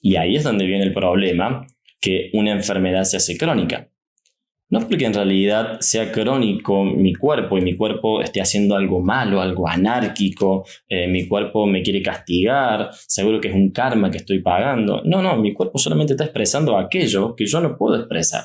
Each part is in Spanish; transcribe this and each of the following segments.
Y ahí es donde viene el problema, que una enfermedad se hace crónica. No porque en realidad sea crónico mi cuerpo y mi cuerpo esté haciendo algo malo, algo anárquico, mi cuerpo me quiere castigar, seguro que es un karma que estoy pagando. No, mi cuerpo solamente está expresando aquello que yo no puedo expresar.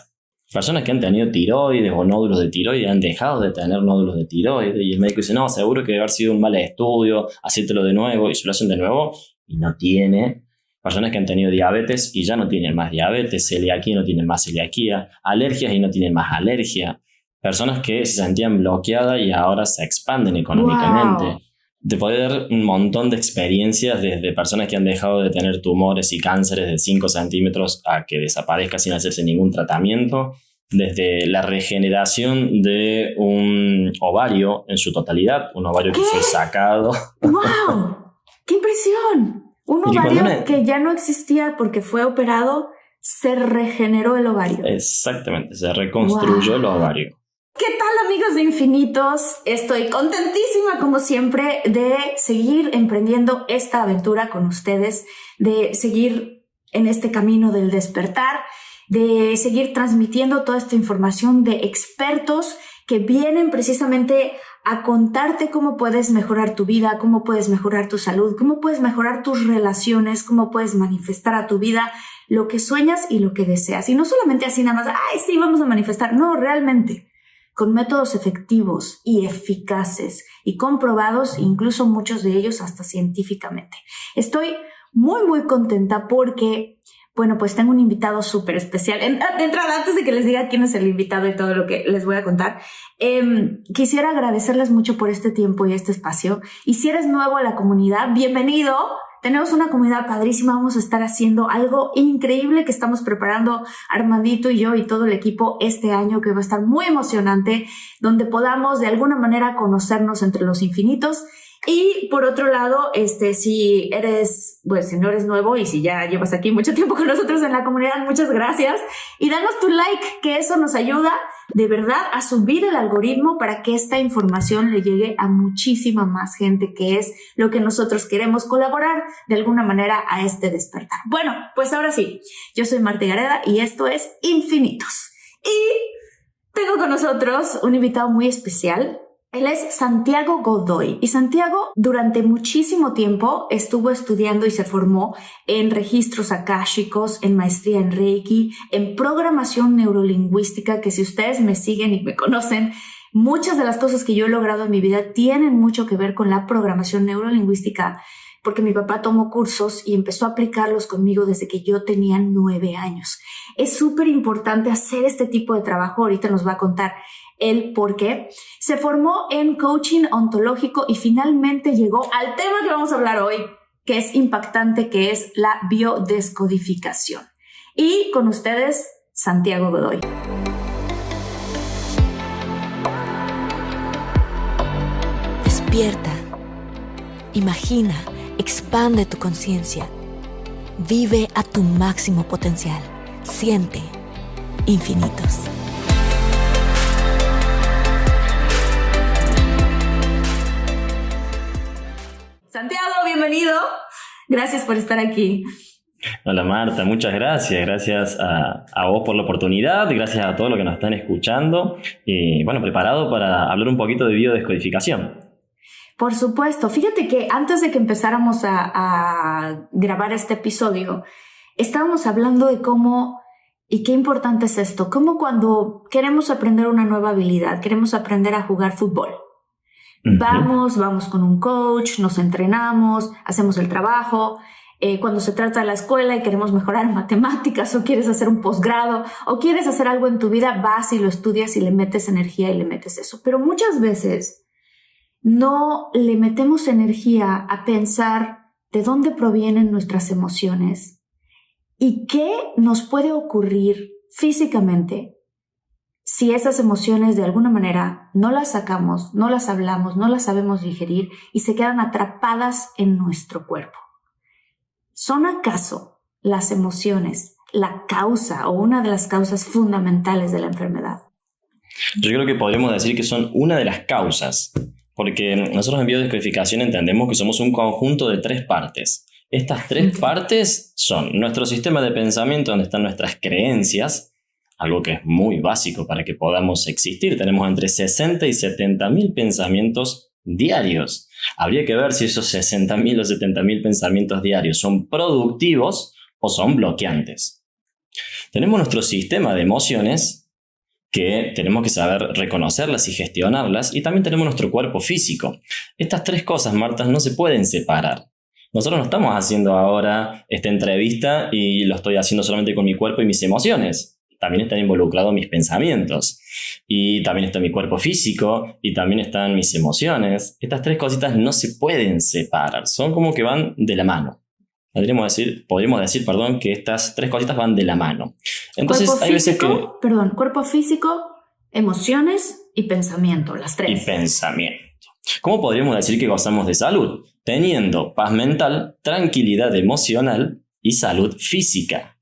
Personas que han tenido tiroides o nódulos de tiroides han dejado de tener nódulos de tiroides y el médico dice, no, seguro que debe haber sido un mal estudio, hacértelo de nuevo, y se lo hacen de nuevo y no tiene. Personas que han tenido diabetes y ya no tienen más diabetes, celiaquía y no tienen más celiaquía, alergias y no tienen más alergia. Personas que se sentían bloqueadas y ahora se expanden económicamente. Wow. Te puede dar un montón de experiencias desde personas que han dejado de tener tumores y cánceres de 5 centímetros a que desaparezca sin hacerse ningún tratamiento, desde la regeneración de un ovario en su totalidad, un ovario que fue sacado. ¡Wow! ¡Qué impresión! Un ovario que ya no existía porque fue operado, se regeneró el ovario. Exactamente, se reconstruyó el ovario. ¿Qué tal, amigos de Infinitos? Estoy contentísima, como siempre, de seguir emprendiendo esta aventura con ustedes, de seguir en este camino del despertar, de seguir transmitiendo toda esta información de expertos que vienen precisamente a contarte cómo puedes mejorar tu vida, cómo puedes mejorar tu salud, cómo puedes mejorar tus relaciones, cómo puedes manifestar a tu vida lo que sueñas y lo que deseas. Y no solamente así nada más, ¡ay, sí, vamos a manifestar! No, realmente, con métodos efectivos y eficaces y comprobados, incluso muchos de ellos hasta científicamente. Estoy muy, muy contenta porque, bueno, pues tengo un invitado súper especial. De entrada, antes de que les diga quién es el invitado y todo lo que les voy a contar, quisiera agradecerles mucho por este tiempo y este espacio. Y si eres nuevo a la comunidad, bienvenido. Tenemos una comunidad padrísima, vamos a estar haciendo algo increíble que estamos preparando Armandito y yo y todo el equipo este año, que va a estar muy emocionante, donde podamos de alguna manera conocernos entre los infinitos. Y por otro lado, si no eres nuevo y si ya llevas aquí mucho tiempo con nosotros en la comunidad, muchas gracias. Y danos tu like, que eso nos ayuda de verdad a subir el algoritmo para que esta información le llegue a muchísima más gente, que es lo que nosotros queremos, colaborar de alguna manera a este despertar. Bueno, pues ahora sí, yo soy Marta Gareda y esto es Infinitos. Y tengo con nosotros un invitado muy especial. Él es Santiago Godoy y Santiago durante muchísimo tiempo estuvo estudiando y se formó en registros akáshicos, en maestría en Reiki, en programación neurolingüística, que si ustedes me siguen y me conocen, muchas de las cosas que yo he logrado en mi vida tienen mucho que ver con la programación neurolingüística, porque mi papá tomó cursos y empezó a aplicarlos conmigo desde que yo tenía 9 años. Es súper importante hacer este tipo de trabajo, ahorita nos va a contar el por qué. Se formó en coaching ontológico y finalmente llegó al tema que vamos a hablar hoy, que es impactante, que es la biodescodificación. Y con ustedes, Santiago Godoy. Despierta, imagina, expande tu conciencia, vive a tu máximo potencial, siente infinitos. Santiago, bienvenido. Gracias por estar aquí. Hola Marta, muchas gracias. Gracias a vos por la oportunidad, gracias a todos los que nos están escuchando. Y bueno, preparado para hablar un poquito de biodescodificación. Por supuesto. Fíjate que antes de que empezáramos a grabar este episodio, estábamos hablando de cómo y qué importante es esto. Cómo cuando queremos aprender una nueva habilidad, queremos aprender a jugar fútbol. Vamos con un coach, nos entrenamos, hacemos el trabajo. Cuando se trata de la escuela y queremos mejorar en matemáticas o quieres hacer un posgrado o quieres hacer algo en tu vida, vas y lo estudias y le metes energía y le metes eso. Pero muchas veces no le metemos energía a pensar de dónde provienen nuestras emociones y qué nos puede ocurrir físicamente si esas emociones de alguna manera no las sacamos, no las hablamos, no las sabemos digerir y se quedan atrapadas en nuestro cuerpo. ¿Son acaso las emociones la causa o una de las causas fundamentales de la enfermedad? Yo creo que podríamos decir que son una de las causas, porque nosotros en biodescodificación entendemos que somos un conjunto de 3 partes. Estas tres partes son nuestro sistema de pensamiento, donde están nuestras creencias, algo que es muy básico para que podamos existir. Tenemos entre 60 y 70.000 pensamientos diarios. Habría que ver si esos 60.000 o 70.000 pensamientos diarios son productivos o son bloqueantes. Tenemos nuestro sistema de emociones, que tenemos que saber reconocerlas y gestionarlas, y también tenemos nuestro cuerpo físico. Estas tres cosas, Marta, no se pueden separar. Nosotros no estamos haciendo ahora esta entrevista y lo estoy haciendo solamente con mi cuerpo y mis emociones. También están involucrados mis pensamientos. Y también está mi cuerpo físico y también están mis emociones. Estas tres cositas no se pueden separar. Son como que van de la mano. Podríamos decir, que estas tres cositas van de la mano. Entonces cuerpo hay veces que... Cuerpo físico, emociones y pensamiento, las tres. Y pensamiento. ¿Cómo podríamos decir que gozamos de salud? Teniendo paz mental, tranquilidad emocional y salud física.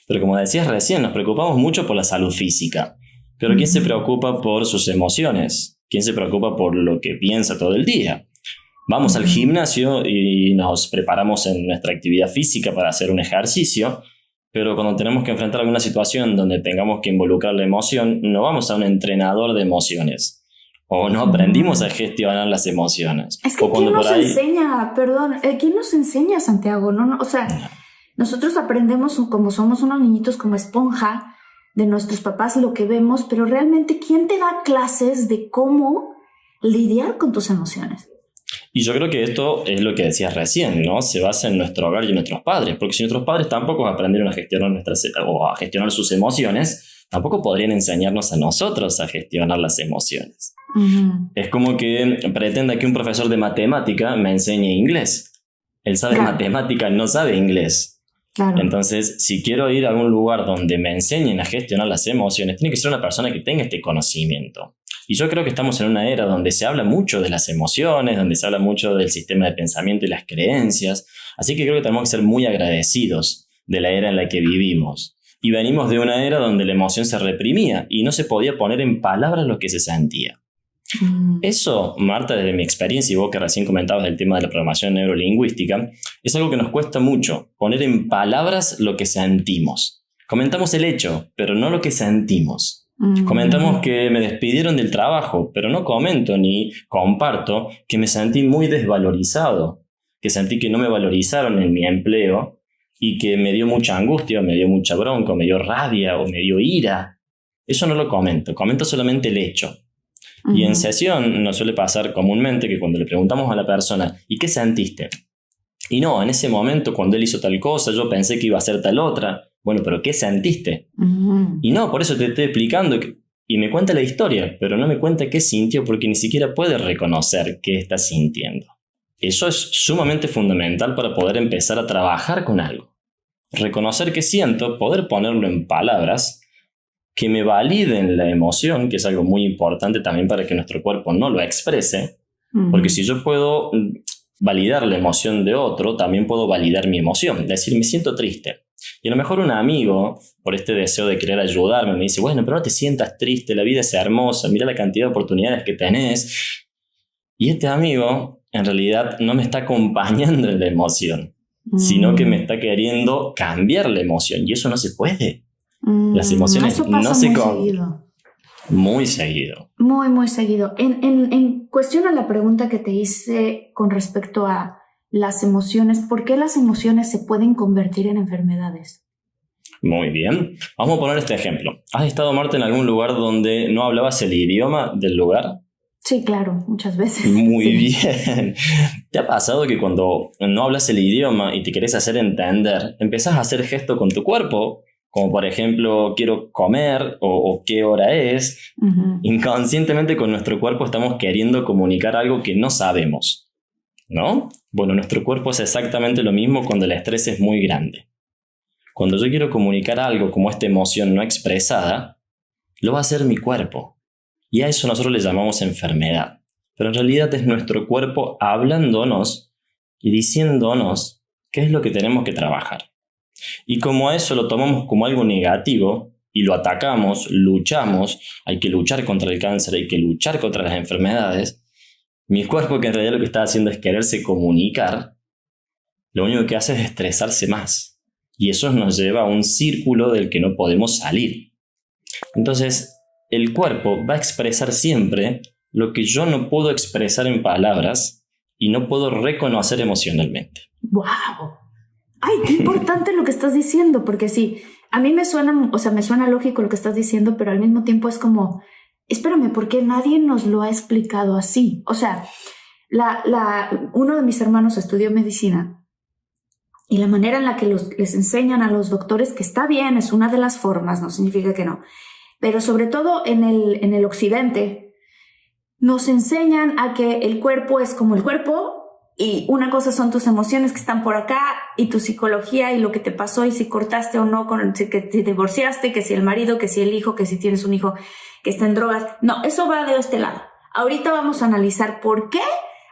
Pero como decías recién, nos preocupamos mucho por la salud física. Pero ¿quién se preocupa por sus emociones? ¿Quién se preocupa por lo que piensa todo el día? Vamos al gimnasio y nos preparamos en nuestra actividad física para hacer un ejercicio, pero cuando tenemos que enfrentar alguna situación donde tengamos que involucrar la emoción, no vamos a un entrenador de emociones. O no aprendimos a gestionar las emociones. Es que ¿quién nos enseña? ¿Quién nos enseña, Santiago? Nosotros aprendemos como somos unos niñitos como esponja de nuestros papás lo que vemos, pero realmente ¿quién te da clases de cómo lidiar con tus emociones? Y yo creo que esto es lo que decías recién, ¿no? Se basa en nuestro hogar y en nuestros padres, porque si nuestros padres tampoco aprendieron a gestionar sus emociones, tampoco podrían enseñarnos a nosotros a gestionar las emociones. Es como que pretenda que un profesor de matemática me enseñe inglés. Él sabe matemática, no sabe inglés. Claro. Entonces, si quiero ir a algún lugar donde me enseñen a gestionar las emociones, tiene que ser una persona que tenga este conocimiento. Y yo creo que estamos en una era donde se habla mucho de las emociones, donde se habla mucho del sistema de pensamiento y las creencias. Así que creo que tenemos que ser muy agradecidos de la era en la que vivimos. Y venimos de una era donde la emoción se reprimía y no se podía poner en palabras lo que se sentía. Eso, Marta, desde mi experiencia y vos que recién comentabas del tema de la programación neurolingüística, es algo que nos cuesta mucho, poner en palabras lo que sentimos. Comentamos el hecho, pero no lo que sentimos. Comentamos que me despidieron del trabajo, pero no comento ni comparto que me sentí muy desvalorizado, que sentí que no me valorizaron en mi empleo y que me dio mucha angustia, me dio mucha bronca, me dio rabia o me dio ira. Eso no lo comento solamente el hecho. Y en sesión nos suele pasar comúnmente que cuando le preguntamos a la persona ¿y qué sentiste? Y no, en ese momento cuando él hizo tal cosa yo pensé que iba a hacer tal otra. Bueno, pero ¿qué sentiste? Y no, por eso te estoy explicando y me cuenta la historia, pero no me cuenta qué sintió porque ni siquiera puede reconocer qué está sintiendo. Eso es sumamente fundamental para poder empezar a trabajar con algo. Reconocer qué siento, poder ponerlo en palabras que me validen la emoción, que es algo muy importante también para que nuestro cuerpo no lo exprese, porque si yo puedo validar la emoción de otro, también puedo validar mi emoción, decir, me siento triste. Y a lo mejor un amigo, por este deseo de querer ayudarme, me dice, bueno, pero no te sientas triste, la vida es hermosa, mira la cantidad de oportunidades que tenés. Y este amigo, en realidad, no me está acompañando en la emoción, sino que me está queriendo cambiar la emoción, y eso no se puede. Las emociones no se seguido. Muy seguido. Muy, muy seguido. En cuestión a la pregunta que te hice con respecto a las emociones, ¿por qué las emociones se pueden convertir en enfermedades? Muy bien. Vamos a poner este ejemplo. ¿Has estado, Marta, en algún lugar donde no hablabas el idioma del lugar? Sí, claro, muchas veces. Muy bien. ¿Te ha pasado que cuando no hablas el idioma y te querés hacer entender, empezás a hacer gesto con tu cuerpo? Como por ejemplo, quiero comer o qué hora es. Inconscientemente con nuestro cuerpo estamos queriendo comunicar algo que no sabemos, ¿no? Bueno, nuestro cuerpo es exactamente lo mismo cuando el estrés es muy grande. Cuando yo quiero comunicar algo como esta emoción no expresada, lo va a hacer mi cuerpo. Y a eso nosotros le llamamos enfermedad. Pero en realidad es nuestro cuerpo hablándonos y diciéndonos qué es lo que tenemos que trabajar. Y como a eso lo tomamos como algo negativo y lo atacamos, luchamos, hay que luchar contra el cáncer, hay que luchar contra las enfermedades, mi cuerpo, que en realidad lo que está haciendo es quererse comunicar, lo único que hace es estresarse más. Y eso nos lleva a un círculo del que no podemos salir. Entonces, el cuerpo va a expresar siempre lo que yo no puedo expresar en palabras y no puedo reconocer emocionalmente. ¡Wow! ¡Ay, qué importante lo que estás diciendo! Porque sí, a mí me suena lógico lo que estás diciendo, pero al mismo tiempo es como, espérame, ¿por qué nadie nos lo ha explicado así? O sea, uno de mis hermanos estudió medicina y la manera en la que les enseñan a los doctores, que está bien, es una de las formas, no significa que no, pero sobre todo en el occidente, nos enseñan a que el cuerpo es como el cuerpo y una cosa son tus emociones que están por acá y tu psicología y lo que te pasó y si cortaste o no, que si divorciaste, que si el marido, que si el hijo, que si tienes un hijo que está en drogas. No, eso va de este lado. Ahorita vamos a analizar por qué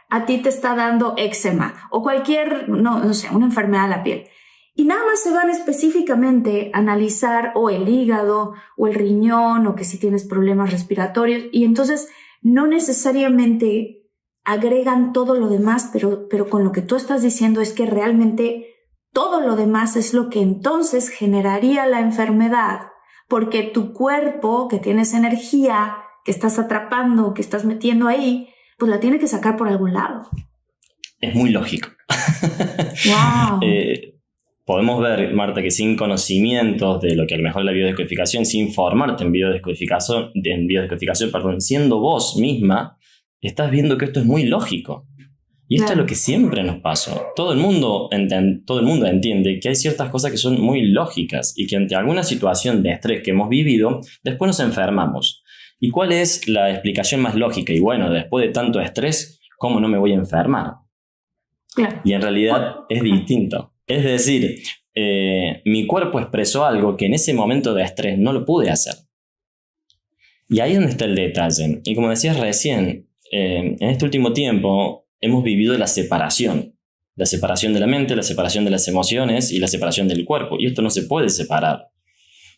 a ti te está dando eczema o cualquier, no sé, una enfermedad de la piel. Y nada más se van específicamente a analizar o el hígado o el riñón o que si tienes problemas respiratorios y entonces no necesariamente agregan todo lo demás, pero con lo que tú estás diciendo es que realmente todo lo demás es lo que entonces generaría la enfermedad, porque tu cuerpo, que tienes energía, que estás atrapando, que estás metiendo ahí, pues la tiene que sacar por algún lado. Es muy lógico. Wow. Podemos ver, Marta, que sin conocimientos de lo que a lo mejor es la biodescodificación, sin formarte en biodescodificación, siendo vos misma, estás viendo que esto es muy lógico. Y esto es lo que siempre nos pasó. Todo el mundo entiende que hay ciertas cosas que son muy lógicas y que ante alguna situación de estrés que hemos vivido, después nos enfermamos. ¿Y cuál es la explicación más lógica? Y bueno, después de tanto estrés, ¿cómo no me voy a enfermar? Claro. Y en realidad es distinto. Es decir, mi cuerpo expresó algo que en ese momento de estrés no lo pude hacer. Y ahí es donde está el detalle. Y como decías recién, en este último tiempo hemos vivido la separación. La separación de la mente, la separación de las emociones y la separación del cuerpo. Y esto no se puede separar.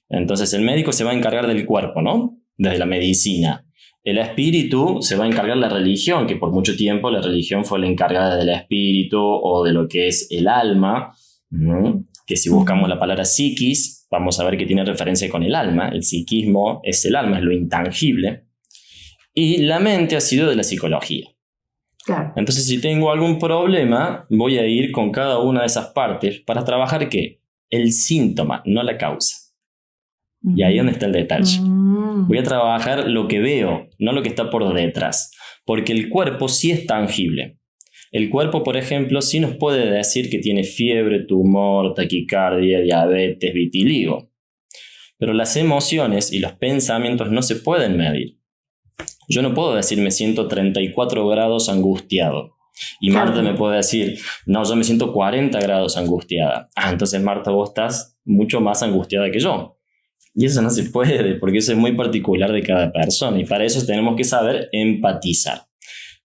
Entonces el médico se va a encargar del cuerpo, ¿no? Desde la medicina. El espíritu se va a encargar de la religión, que por mucho tiempo la religión fue la encargada del espíritu o de lo que es el alma, ¿no? Que si buscamos la palabra psiquis, vamos a ver que tiene referencia con el alma. El psiquismo es el alma, es lo intangible. Y la mente ha sido de la psicología. Claro. Entonces, si tengo algún problema, voy a ir con cada una de esas partes para trabajar ¿qué? El síntoma, no la causa. Y ahí es donde está el detalle. Voy a trabajar lo que veo, no lo que está por detrás. Porque el cuerpo sí es tangible. El cuerpo, por ejemplo, sí nos puede decir que tiene fiebre, tumor, taquicardia, diabetes, vitiligo. Pero las emociones y los pensamientos no se pueden medir. Yo no puedo decir me siento 34 grados angustiado. Y Marta me puede decir, no, yo me siento 40 grados angustiada. Ah, entonces Marta, vos estás mucho más angustiada que yo. Y eso no se puede, porque eso es muy particular de cada persona. Y para eso tenemos que saber empatizar.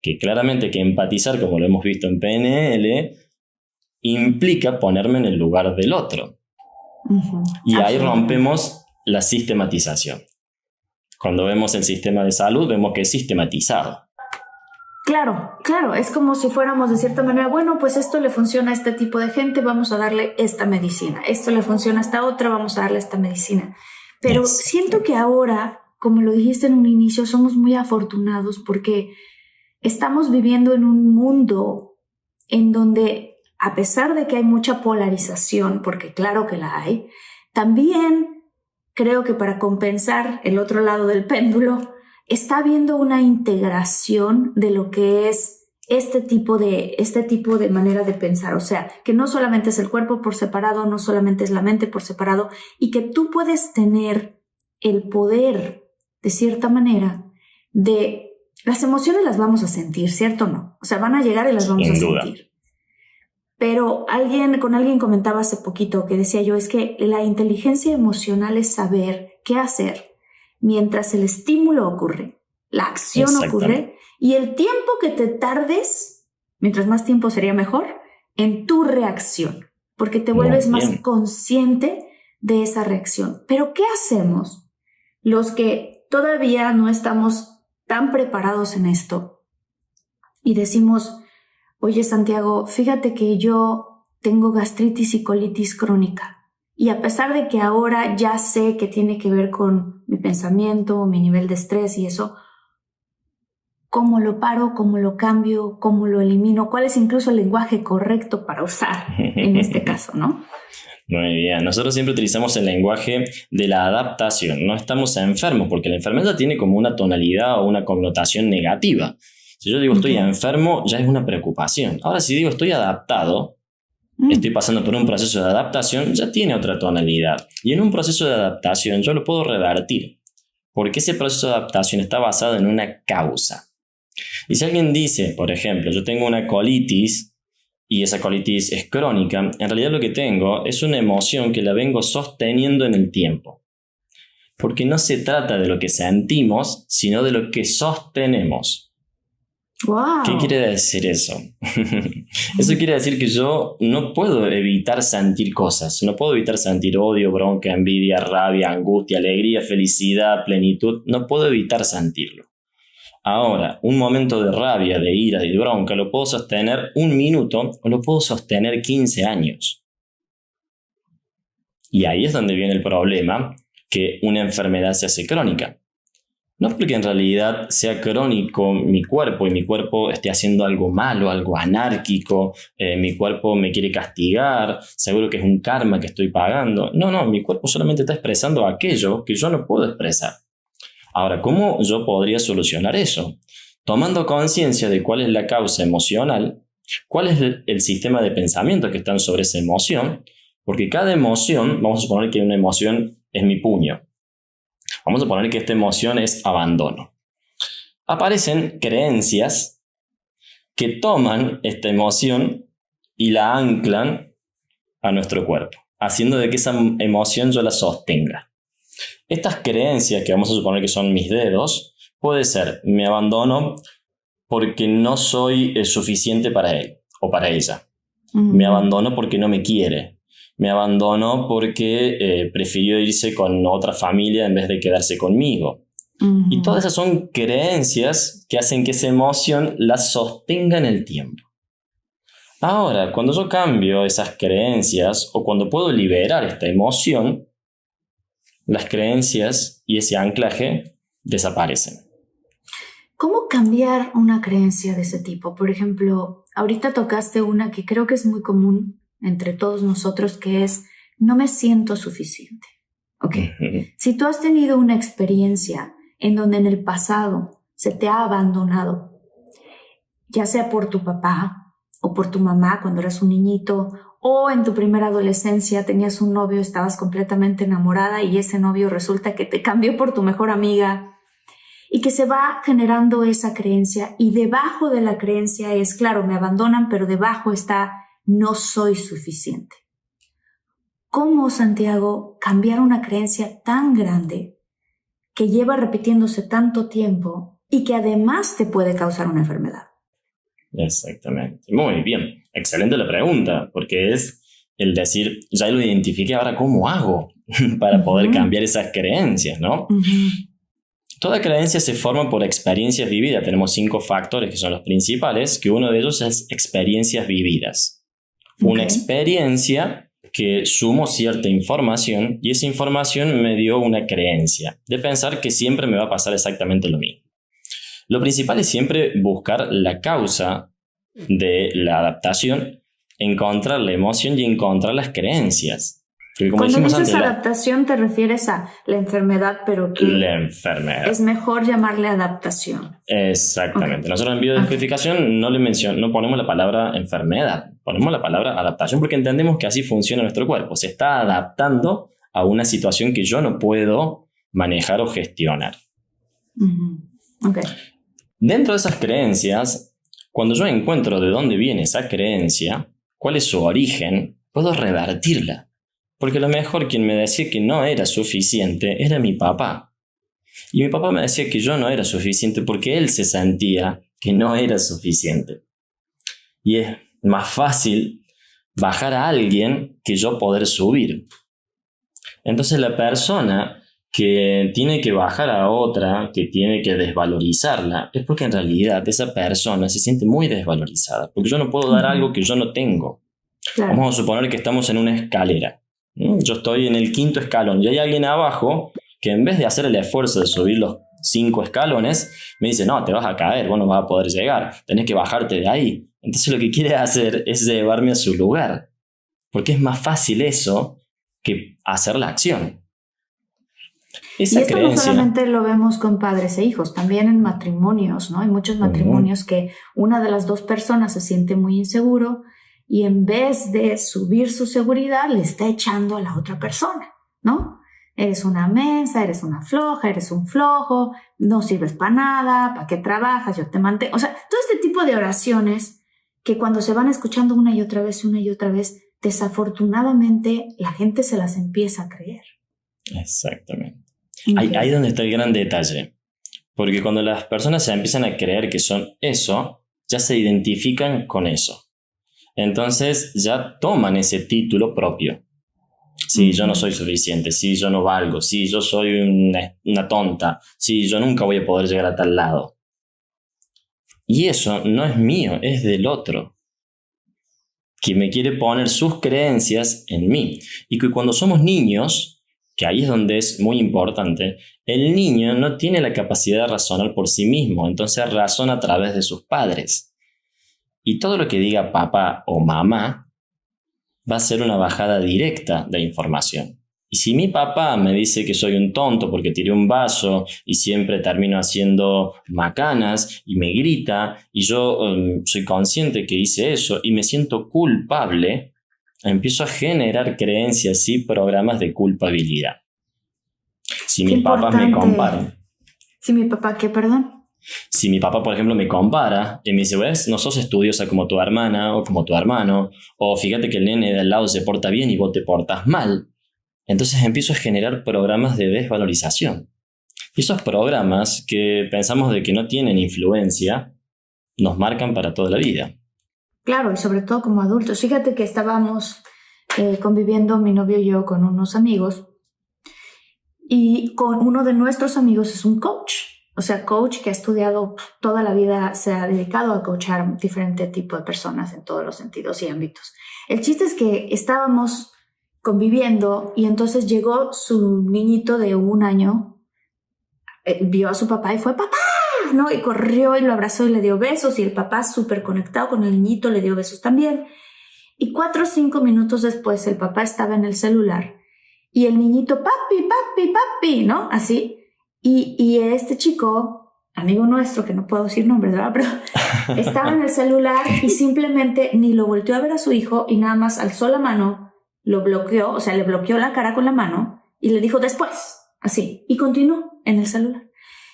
Que claramente que empatizar, como lo hemos visto en PNL, implica ponerme en el lugar del otro. Y ahí rompemos la sistematización. Cuando vemos el sistema de salud, vemos que es sistematizado. Claro, es como si fuéramos de cierta manera, bueno, pues esto le funciona a este tipo de gente, vamos a darle esta medicina. Esto le funciona a esta otra, vamos a darle esta medicina. Pero siento que ahora, como lo dijiste en un inicio, somos muy afortunados porque estamos viviendo en un mundo en donde, a pesar de que hay mucha polarización, porque claro que la hay, también creo que para compensar el otro lado del péndulo, está habiendo una integración de lo que es este tipo de manera de pensar. O sea, que no solamente es el cuerpo por separado, no solamente es la mente por separado, y que tú puedes tener el poder, de cierta manera, de... Las emociones las vamos a sentir, ¿cierto o no? O sea, van a llegar y las vamos a sentir. Pero con alguien comentaba hace poquito que decía yo, es que la inteligencia emocional es saber qué hacer mientras el estímulo ocurre, la acción ocurre, y el tiempo que te tardes, mientras más tiempo sería mejor, en tu reacción, porque te vuelves más consciente de esa reacción. Pero ¿qué hacemos los que todavía no estamos tan preparados en esto y decimos, oye Santiago, fíjate que yo tengo gastritis y colitis crónica. Y a pesar de que ahora ya sé que tiene que ver con mi pensamiento, mi nivel de estrés y eso, ¿cómo lo paro? ¿Cómo lo cambio? ¿Cómo lo elimino? ¿Cuál es incluso el lenguaje correcto para usar en este caso, no? Muy bien, nosotros siempre utilizamos el lenguaje de la adaptación. No estamos enfermos, porque la enfermedad tiene como una tonalidad o una connotación negativa. Si yo digo estoy enfermo, ya es una preocupación. Ahora, si digo estoy adaptado, estoy pasando por un proceso de adaptación, ya tiene otra tonalidad. Y en un proceso de adaptación yo lo puedo revertir, porque ese proceso de adaptación está basado en una causa. Y si alguien dice, por ejemplo, yo tengo una colitis y esa colitis es crónica, en realidad lo que tengo es una emoción que la vengo sosteniendo en el tiempo. Porque no se trata de lo que sentimos, sino de lo que sostenemos. Wow. ¿Qué quiere decir eso? Eso quiere decir que yo no puedo evitar sentir cosas. No puedo evitar sentir odio, bronca, envidia, rabia, angustia, alegría, felicidad, plenitud. No puedo evitar sentirlo. Ahora, un momento de rabia, de ira y de bronca lo puedo sostener 1 minuto o lo puedo sostener 15 años. Y ahí es donde viene el problema, que una enfermedad se hace crónica. No porque en realidad sea crónico mi cuerpo y mi cuerpo esté haciendo algo malo, algo anárquico, mi cuerpo me quiere castigar, seguro que es un karma que estoy pagando. No, mi cuerpo solamente está expresando aquello que yo no puedo expresar. Ahora, ¿cómo yo podría solucionar eso? Tomando conciencia de cuál es la causa emocional, cuál es el sistema de pensamiento que están sobre esa emoción, porque cada emoción, vamos a suponer que una emoción es mi puño. Vamos a suponer que esta emoción es abandono. Aparecen creencias que toman esta emoción y la anclan a nuestro cuerpo, haciendo de que esa emoción yo la sostenga. Estas creencias, que vamos a suponer que son mis dedos, puede ser, me abandono porque no soy suficiente para él o para ella. Me abandono porque no me quiere. Me abandono porque prefirió irse con otra familia en vez de quedarse conmigo. Y todas esas son creencias que hacen que esa emoción la sostenga en el tiempo. Ahora, cuando yo cambio esas creencias o cuando puedo liberar esta emoción, las creencias y ese anclaje desaparecen. ¿Cómo cambiar una creencia de ese tipo? Por ejemplo, ahorita tocaste una que creo que es muy común entre todos nosotros, que es no me siento suficiente. Okay. Si tú has tenido una experiencia en donde en el pasado se te ha abandonado, ya sea por tu papá o por tu mamá cuando eras un niñito, o en tu primera adolescencia tenías un novio, estabas completamente enamorada y ese novio resulta que te cambió por tu mejor amiga y que se va generando esa creencia y debajo de la creencia es, claro, me abandonan, pero debajo está no soy suficiente. ¿Cómo, Santiago, cambiar una creencia tan grande que lleva repitiéndose tanto tiempo y que además te puede causar una enfermedad? Exactamente. Muy bien. Excelente la pregunta, porque es el decir, ya lo identifiqué, ahora ¿cómo hago para poder cambiar esas creencias, ¿no? Toda creencia se forma por experiencias vividas. Tenemos 5 factores que son los principales, que uno de ellos es experiencias vividas. Una experiencia que sumo cierta información y esa información me dio una creencia de pensar que siempre me va a pasar exactamente lo mismo. Lo principal es siempre buscar la causa de la adaptación, encontrar la emoción y encontrar las creencias. Cuando dices antes, adaptación te refieres a la enfermedad, pero que la enfermedad. Es mejor llamarle adaptación. Exactamente. Nosotros en biodescodificación no ponemos la palabra enfermedad, ponemos la palabra adaptación porque entendemos que así funciona nuestro cuerpo. Se está adaptando a una situación que yo no puedo manejar o gestionar. Dentro de esas creencias, cuando yo encuentro de dónde viene esa creencia, cuál es su origen, puedo revertirla. Porque a lo mejor quien me decía que no era suficiente era mi papá. Y mi papá me decía que yo no era suficiente porque él se sentía que no era suficiente. Y es más fácil bajar a alguien que yo poder subir. Entonces la persona que tiene que bajar a otra, que tiene que desvalorizarla, es porque en realidad esa persona se siente muy desvalorizada, porque yo no puedo dar algo que yo no tengo. Claro. Vamos a suponer que estamos en una escalera. Yo estoy en el 5.º escalón y hay alguien abajo que en vez de hacer el esfuerzo de subir los 5 escalones, me dice, no, te vas a caer, vos no vas a poder llegar, tenés que bajarte de ahí. Entonces lo que quiere hacer es llevarme a su lugar, porque es más fácil eso que hacer la acción. Esa y esto creencia, no solamente lo vemos con padres e hijos, también en matrimonios, ¿no? Hay muchos matrimonios que una de las dos personas se siente muy inseguro y en vez de subir su seguridad le está echando a la otra persona, ¿no? Eres una mensa, eres una floja, eres un flojo, no sirves para nada, ¿para qué trabajas? Yo te mantengo. O sea, todo este tipo de oraciones que cuando se van escuchando una y otra vez, desafortunadamente la gente se las empieza a creer. exactamente. Ahí donde está el gran detalle. Porque cuando las personas se empiezan a creer que son eso, ya se identifican con eso. Entonces ya toman ese título propio. Sí, yo no soy suficiente, sí, yo no valgo, sí, yo soy una tonta, sí, yo nunca voy a poder llegar a tal lado. Y eso no es mío, es del otro, que me quiere poner sus creencias en mí. Y que cuando somos niños, que ahí es donde es muy importante, el niño no tiene la capacidad de razonar por sí mismo, entonces razona a través de sus padres. Y todo lo que diga papá o mamá va a ser una bajada directa de información. Y si mi papá me dice que soy un tonto porque tiré un vaso y siempre termino haciendo macanas y me grita y yo soy consciente que hice eso y me siento culpable, empiezo a generar creencias y programas de culpabilidad. Si mi papá me compara. Si mi papá, ¿qué, perdón? Si mi papá, por ejemplo, me compara y me dice, ¿ves? No sos estudiosa como tu hermana o como tu hermano, o fíjate que el nene de al lado se porta bien y vos te portas mal. Entonces empiezo a generar programas de desvalorización. Y esos programas que pensamos de que no tienen influencia, nos marcan para toda la vida. Claro, y sobre todo como adultos. Fíjate que estábamos conviviendo mi novio y yo con unos amigos y con uno de nuestros amigos es un coach. O sea, coach que ha estudiado toda la vida, se ha dedicado a coachar diferente tipo de personas en todos los sentidos y ámbitos. El chiste es que estábamos conviviendo y entonces llegó su niñito de 1 año, vio a su papá y fue ¡papá! ¿No? Y corrió y lo abrazó y le dio besos y el papá súper conectado con el niñito le dio besos también. Y 4 o 5 minutos después el papá estaba en el celular y el niñito papi, papi, papi, ¿no? Así. Y este chico, amigo nuestro, que no puedo decir nombres, ¿verdad? Pero estaba en el celular y simplemente ni lo volteó a ver a su hijo y nada más alzó la mano, lo bloqueó, o sea, le bloqueó la cara con la mano y le dijo después, así, y continuó en el celular.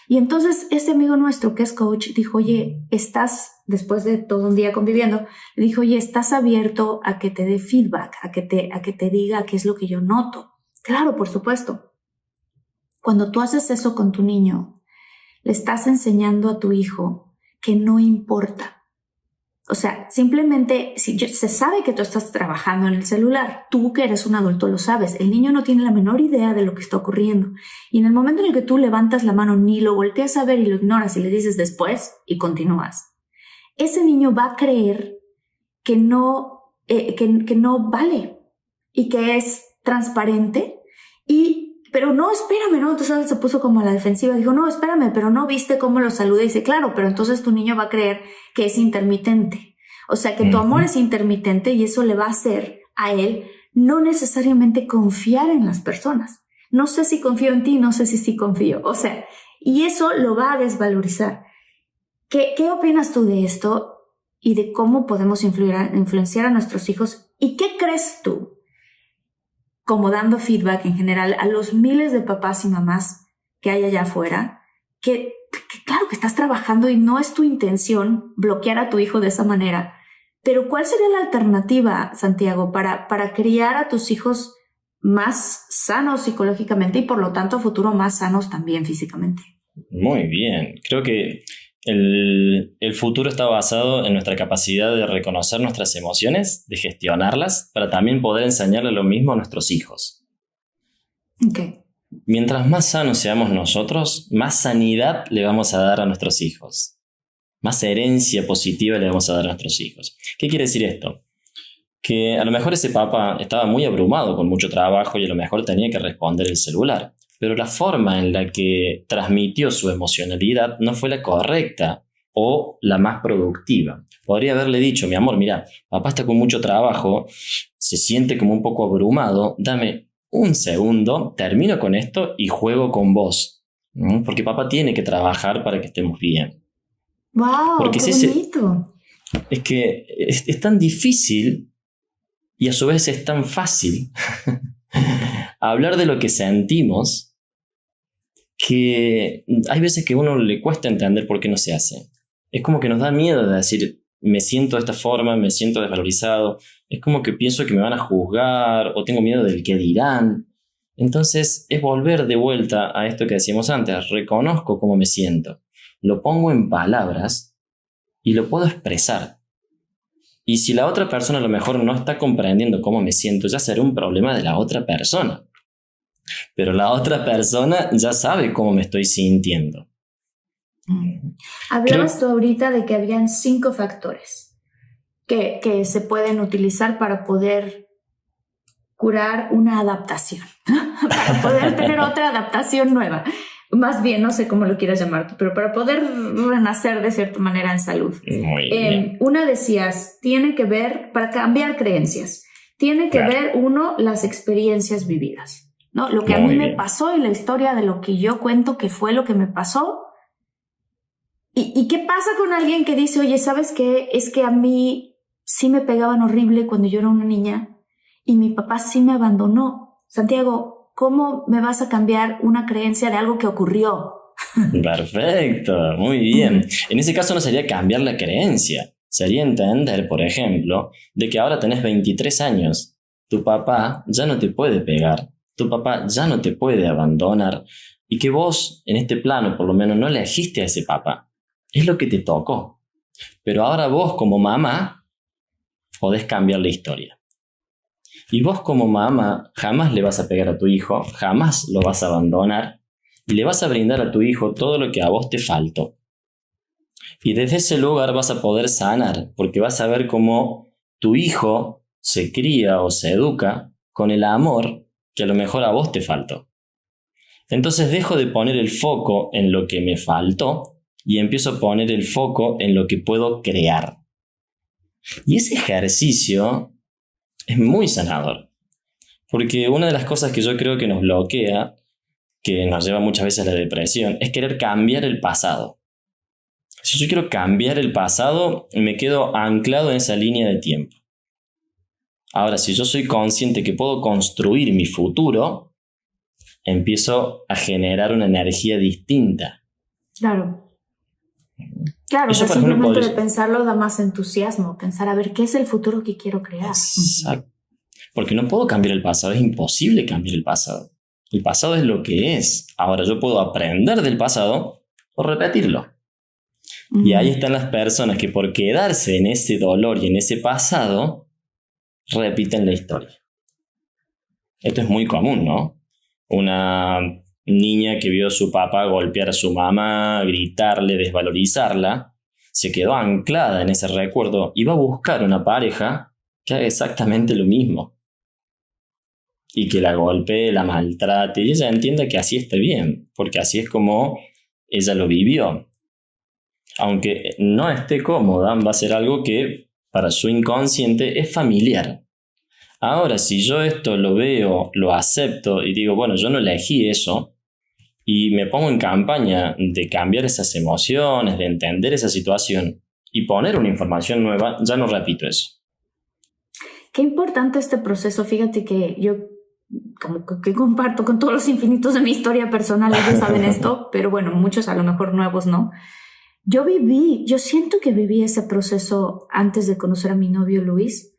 Y entonces este amigo nuestro que es coach dijo, oye, después de todo un día conviviendo, le dijo, oye, ¿estás abierto a que te dé feedback, a que te diga qué es lo que yo noto? Claro, por supuesto. Cuando tú haces eso con tu niño, le estás enseñando a tu hijo que no importa. O sea, simplemente se sabe que tú estás trabajando en el celular. Tú que eres un adulto lo sabes. El niño no tiene la menor idea de lo que está ocurriendo. Y en el momento en el que tú levantas la mano, ni lo volteas a ver y lo ignoras y le dices después y continúas, ese niño va a creer que no vale y que es transparente pero no, espérame, ¿no? Entonces él se puso como a la defensiva, dijo, no, espérame, pero no viste cómo lo saludé. Y dice, claro, pero entonces tu niño va a creer que es intermitente. O sea, que tu amor es intermitente y eso le va a hacer a él no necesariamente confiar en las personas. No sé si confío en ti, no sé si sí confío. O sea, y eso lo va a desvalorizar. ¿Qué opinas tú de esto y de cómo podemos influenciar a nuestros hijos? ¿Y qué crees tú? Como dando feedback en general a los miles de papás y mamás que hay allá afuera, que claro que estás trabajando y no es tu intención bloquear a tu hijo de esa manera, pero ¿cuál sería la alternativa, Santiago, para criar a tus hijos más sanos psicológicamente y por lo tanto a futuro más sanos también físicamente? Muy bien, creo que el futuro está basado en nuestra capacidad de reconocer nuestras emociones, de gestionarlas, para también poder enseñarle lo mismo a nuestros hijos. Okay. Mientras más sanos seamos nosotros, más sanidad le vamos a dar a nuestros hijos. Más herencia positiva le vamos a dar a nuestros hijos. ¿Qué quiere decir esto? que a lo mejor ese papá estaba muy abrumado con mucho trabajo y a lo mejor tenía que responder el celular, pero la forma en la que transmitió su emocionalidad no fue la correcta o la más productiva. Podría haberle dicho, mi amor, mira, papá está con mucho trabajo, se siente como un poco abrumado, dame un segundo, termino con esto y juego con vos, ¿no? Porque papá tiene que trabajar para que estemos bien. ¡Wow! Porque ¡Qué bonito! es que es tan difícil y a su vez es tan fácil hablar de lo que sentimos que hay veces que a uno le cuesta entender por qué no se hace. Es como que nos da miedo de decir, me siento de esta forma, me siento desvalorizado. Es como que pienso que me van a juzgar o tengo miedo del qué dirán. Entonces es volver de vuelta a esto que decíamos antes. Reconozco cómo me siento. Lo pongo en palabras y lo puedo expresar. Y si la otra persona a lo mejor no está comprendiendo cómo me siento, ya será un problema de la otra persona. Pero la otra persona ya sabe cómo me estoy sintiendo. Hablabas tú ahorita de que habían 5 factores que se pueden utilizar para poder curar una adaptación, para poder tener otra adaptación nueva. Más bien, no sé cómo lo quieras llamar, pero para poder renacer de cierta manera en salud. Muy bien. Una decías, tiene que ver, para cambiar creencias, tiene que ver, uno, las experiencias vividas, ¿no? Lo que a mí me pasó y la historia de lo que yo cuento que fue lo que me pasó. ¿Y qué pasa con alguien que dice, oye, ¿sabes qué? Es que a mí sí me pegaban horrible cuando yo era una niña y mi papá sí me abandonó. Santiago, ¿cómo me vas a cambiar una creencia de algo que ocurrió? Perfecto, muy bien. En ese caso no sería cambiar la creencia. Sería entender, por ejemplo, de que ahora tenés 23 años. Tu papá ya no te puede pegar. Tu papá ya no te puede abandonar. Y que vos, en este plano, por lo menos, no elegiste a ese papá. Es lo que te tocó. Pero ahora vos, como mamá, podés cambiar la historia. Y vos, como mamá, jamás le vas a pegar a tu hijo, jamás lo vas a abandonar y le vas a brindar a tu hijo todo lo que a vos te faltó. Y desde ese lugar vas a poder sanar, porque vas a ver cómo tu hijo se cría o se educa con el amor que a lo mejor a vos te faltó. Entonces dejo de poner el foco en lo que me faltó y empiezo a poner el foco en lo que puedo crear. Y ese ejercicio es muy sanador. Porque una de las cosas que yo creo que nos bloquea, que nos lleva muchas veces a la depresión, es querer cambiar el pasado. Si yo quiero cambiar el pasado, me quedo anclado en esa línea de tiempo. Ahora, si yo soy consciente que puedo construir mi futuro, empiezo a generar una energía distinta. Claro. Claro, Eso, o sea, por ejemplo, simplemente podría... de pensarlo da más entusiasmo, pensar a ver qué es el futuro que quiero crear. Exacto. Porque no puedo cambiar el pasado, es imposible cambiar el pasado. El pasado es lo que es. Ahora yo puedo aprender del pasado o repetirlo. Y ahí están las personas que por quedarse en ese dolor y en ese pasado, repiten la historia. Esto es muy común, ¿no? Una niña que vio a su papá golpear a su mamá, gritarle, desvalorizarla, se quedó anclada en ese recuerdo y va a buscar una pareja que haga exactamente lo mismo. Y que la golpee, la maltrate, y ella entienda que así está bien, porque así es como ella lo vivió. Aunque no esté cómoda, va a ser algo que para su inconsciente es familiar. Ahora, si yo esto lo veo, lo acepto y digo, bueno, yo no elegí eso, y me pongo en campaña de cambiar esas emociones, de entender esa situación y poner una información nueva, ya no repito eso. Qué importante este proceso. Fíjate que yo como que comparto con todos los infinitos de mi historia personal, ellos saben esto, pero bueno, muchos a lo mejor nuevos no. Yo siento que viví ese proceso antes de conocer a mi novio Luis,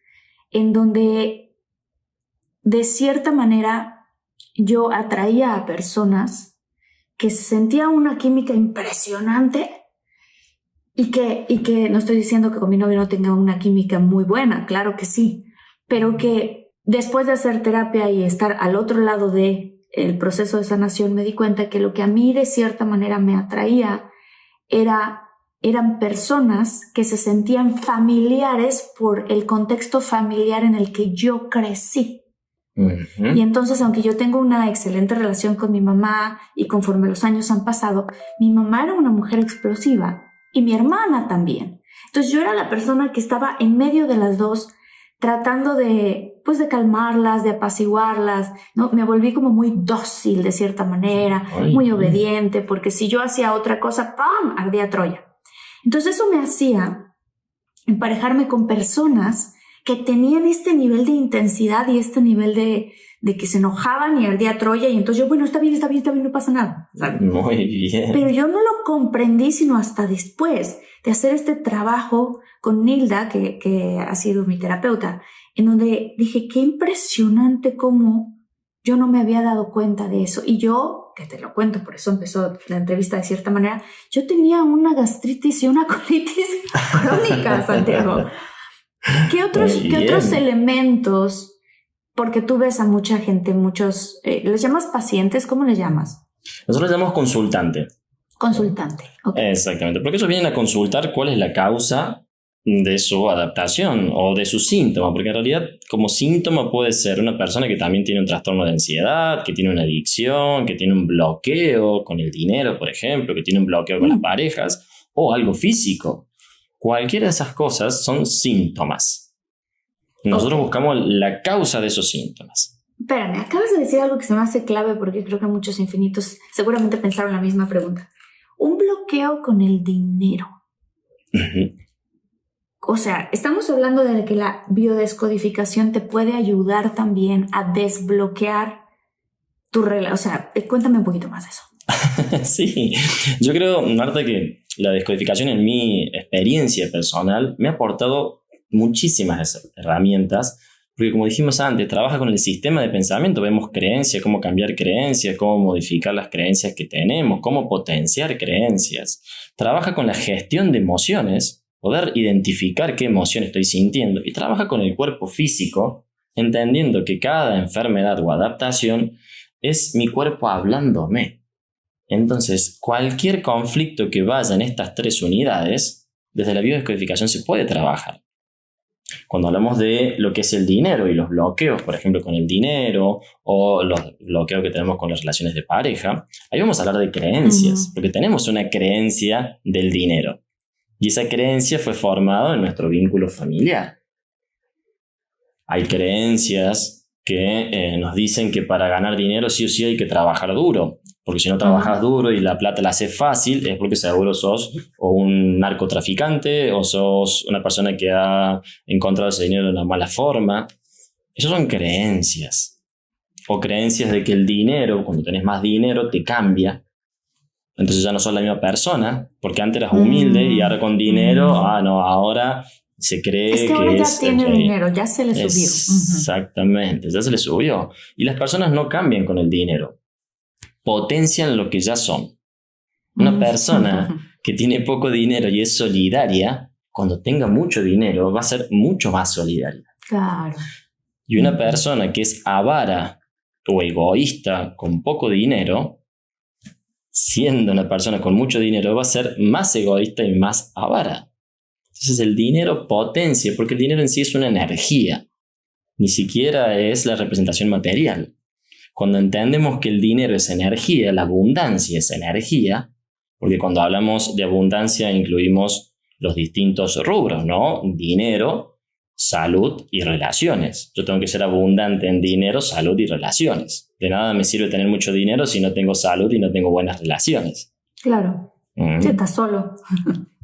en donde de cierta manera yo atraía a personas que sentía una química impresionante y que no estoy diciendo que con mi novio no tenga una química muy buena, claro que sí, pero que después de hacer terapia y estar al otro lado del proceso de sanación me di cuenta que lo que a mí de cierta manera me atraía era eran personas que se sentían familiares por el contexto familiar en el que yo crecí. Ujú. Y entonces, aunque yo tengo una excelente relación con mi mamá y conforme los años han pasado, mi mamá era una mujer explosiva y mi hermana también. Entonces yo era la persona que estaba en medio de las dos, tratando de calmarlas, de apaciguarlas, ¿no? Me volví como muy dócil de cierta manera, Ay, muy ay. obediente, porque si yo hacía otra cosa, ¡pam!, ardía Troya. Entonces eso me hacía emparejarme con personas que tenían este nivel de intensidad y este nivel de que se enojaban y ardía Troya, y entonces yo, bueno, está bien, no pasa nada, ¿sabes? Muy bien. Pero yo no lo comprendí sino hasta después de hacer este trabajo con Nilda, que ha sido mi terapeuta, en donde dije, qué impresionante cómo yo no me había dado cuenta de eso. Y yo, que te lo cuento, por eso empezó la entrevista de cierta manera, yo tenía una gastritis y una colitis crónica, Santiago. ¿Qué otros elementos? Porque tú ves a mucha gente, muchos, ¿les llamas pacientes? ¿Cómo les llamas? Nosotros le llamamos consultante. Consultante. Okay. Exactamente, porque ellos vienen a consultar cuál es la causa de su adaptación o de su síntoma, porque en realidad como síntoma puede ser una persona que también tiene un trastorno de ansiedad, que tiene una adicción, que tiene un bloqueo con el dinero, por ejemplo, que tiene un bloqueo con las parejas, o algo físico. Cualquiera de esas cosas son síntomas. Nosotros buscamos la causa de esos síntomas. Espérame, acabas de decir algo que se me hace clave porque creo que muchos infinitos seguramente pensaron la misma pregunta. Un bloqueo con el dinero. Uh-huh. O sea, estamos hablando de que la biodescodificación te puede ayudar también a desbloquear tu relación. O sea, cuéntame un poquito más de eso. Sí, yo creo, Marta, que la descodificación en mi experiencia personal me ha aportado muchísimas herramientas, porque como dijimos antes, trabaja con el sistema de pensamiento, vemos creencias, cómo cambiar creencias, cómo modificar las creencias que tenemos, cómo potenciar creencias. Trabaja con la gestión de emociones, poder identificar qué emoción estoy sintiendo, y trabaja con el cuerpo físico, entendiendo que cada enfermedad o adaptación es mi cuerpo hablándome. Entonces, cualquier conflicto que vaya en estas tres unidades, desde la biodescodificación se puede trabajar. Cuando hablamos de lo que es el dinero y los bloqueos, por ejemplo, con el dinero o los bloqueos que tenemos con las relaciones de pareja, ahí vamos a hablar de creencias, porque tenemos una creencia del dinero. Y esa creencia fue formada en nuestro vínculo familiar. Hay creencias que nos dicen que para ganar dinero sí o sí hay que trabajar duro. Porque si no trabajas duro y la plata la haces fácil, es porque seguro sos o un narcotraficante o sos una persona que ha encontrado ese dinero de una mala forma. Esas son creencias. O creencias de que el dinero, cuando tenés más dinero, te cambia. Entonces ya no sos la misma persona, porque antes eras humilde y ahora con dinero, ahora se cree es que ahora ya tiene dinero, ya se le subió. Exactamente, ya se le subió. Y las personas no cambian con el dinero. Potencian lo que ya son. Una persona que tiene poco dinero y es solidaria, cuando tenga mucho dinero va a ser mucho más solidaria. Claro. Y una persona que es avara o egoísta con poco dinero, siendo una persona con mucho dinero, va a ser más egoísta y más avara. Entonces el dinero potencia, porque el dinero en sí es una energía, ni siquiera es la representación material. Cuando entendemos que el dinero es energía, la abundancia es energía, porque cuando hablamos de abundancia incluimos los distintos rubros, ¿no? Dinero, salud y relaciones. Yo tengo que ser abundante en dinero, salud y relaciones. De nada me sirve tener mucho dinero si no tengo salud y no tengo buenas relaciones. Claro. Si estás solo.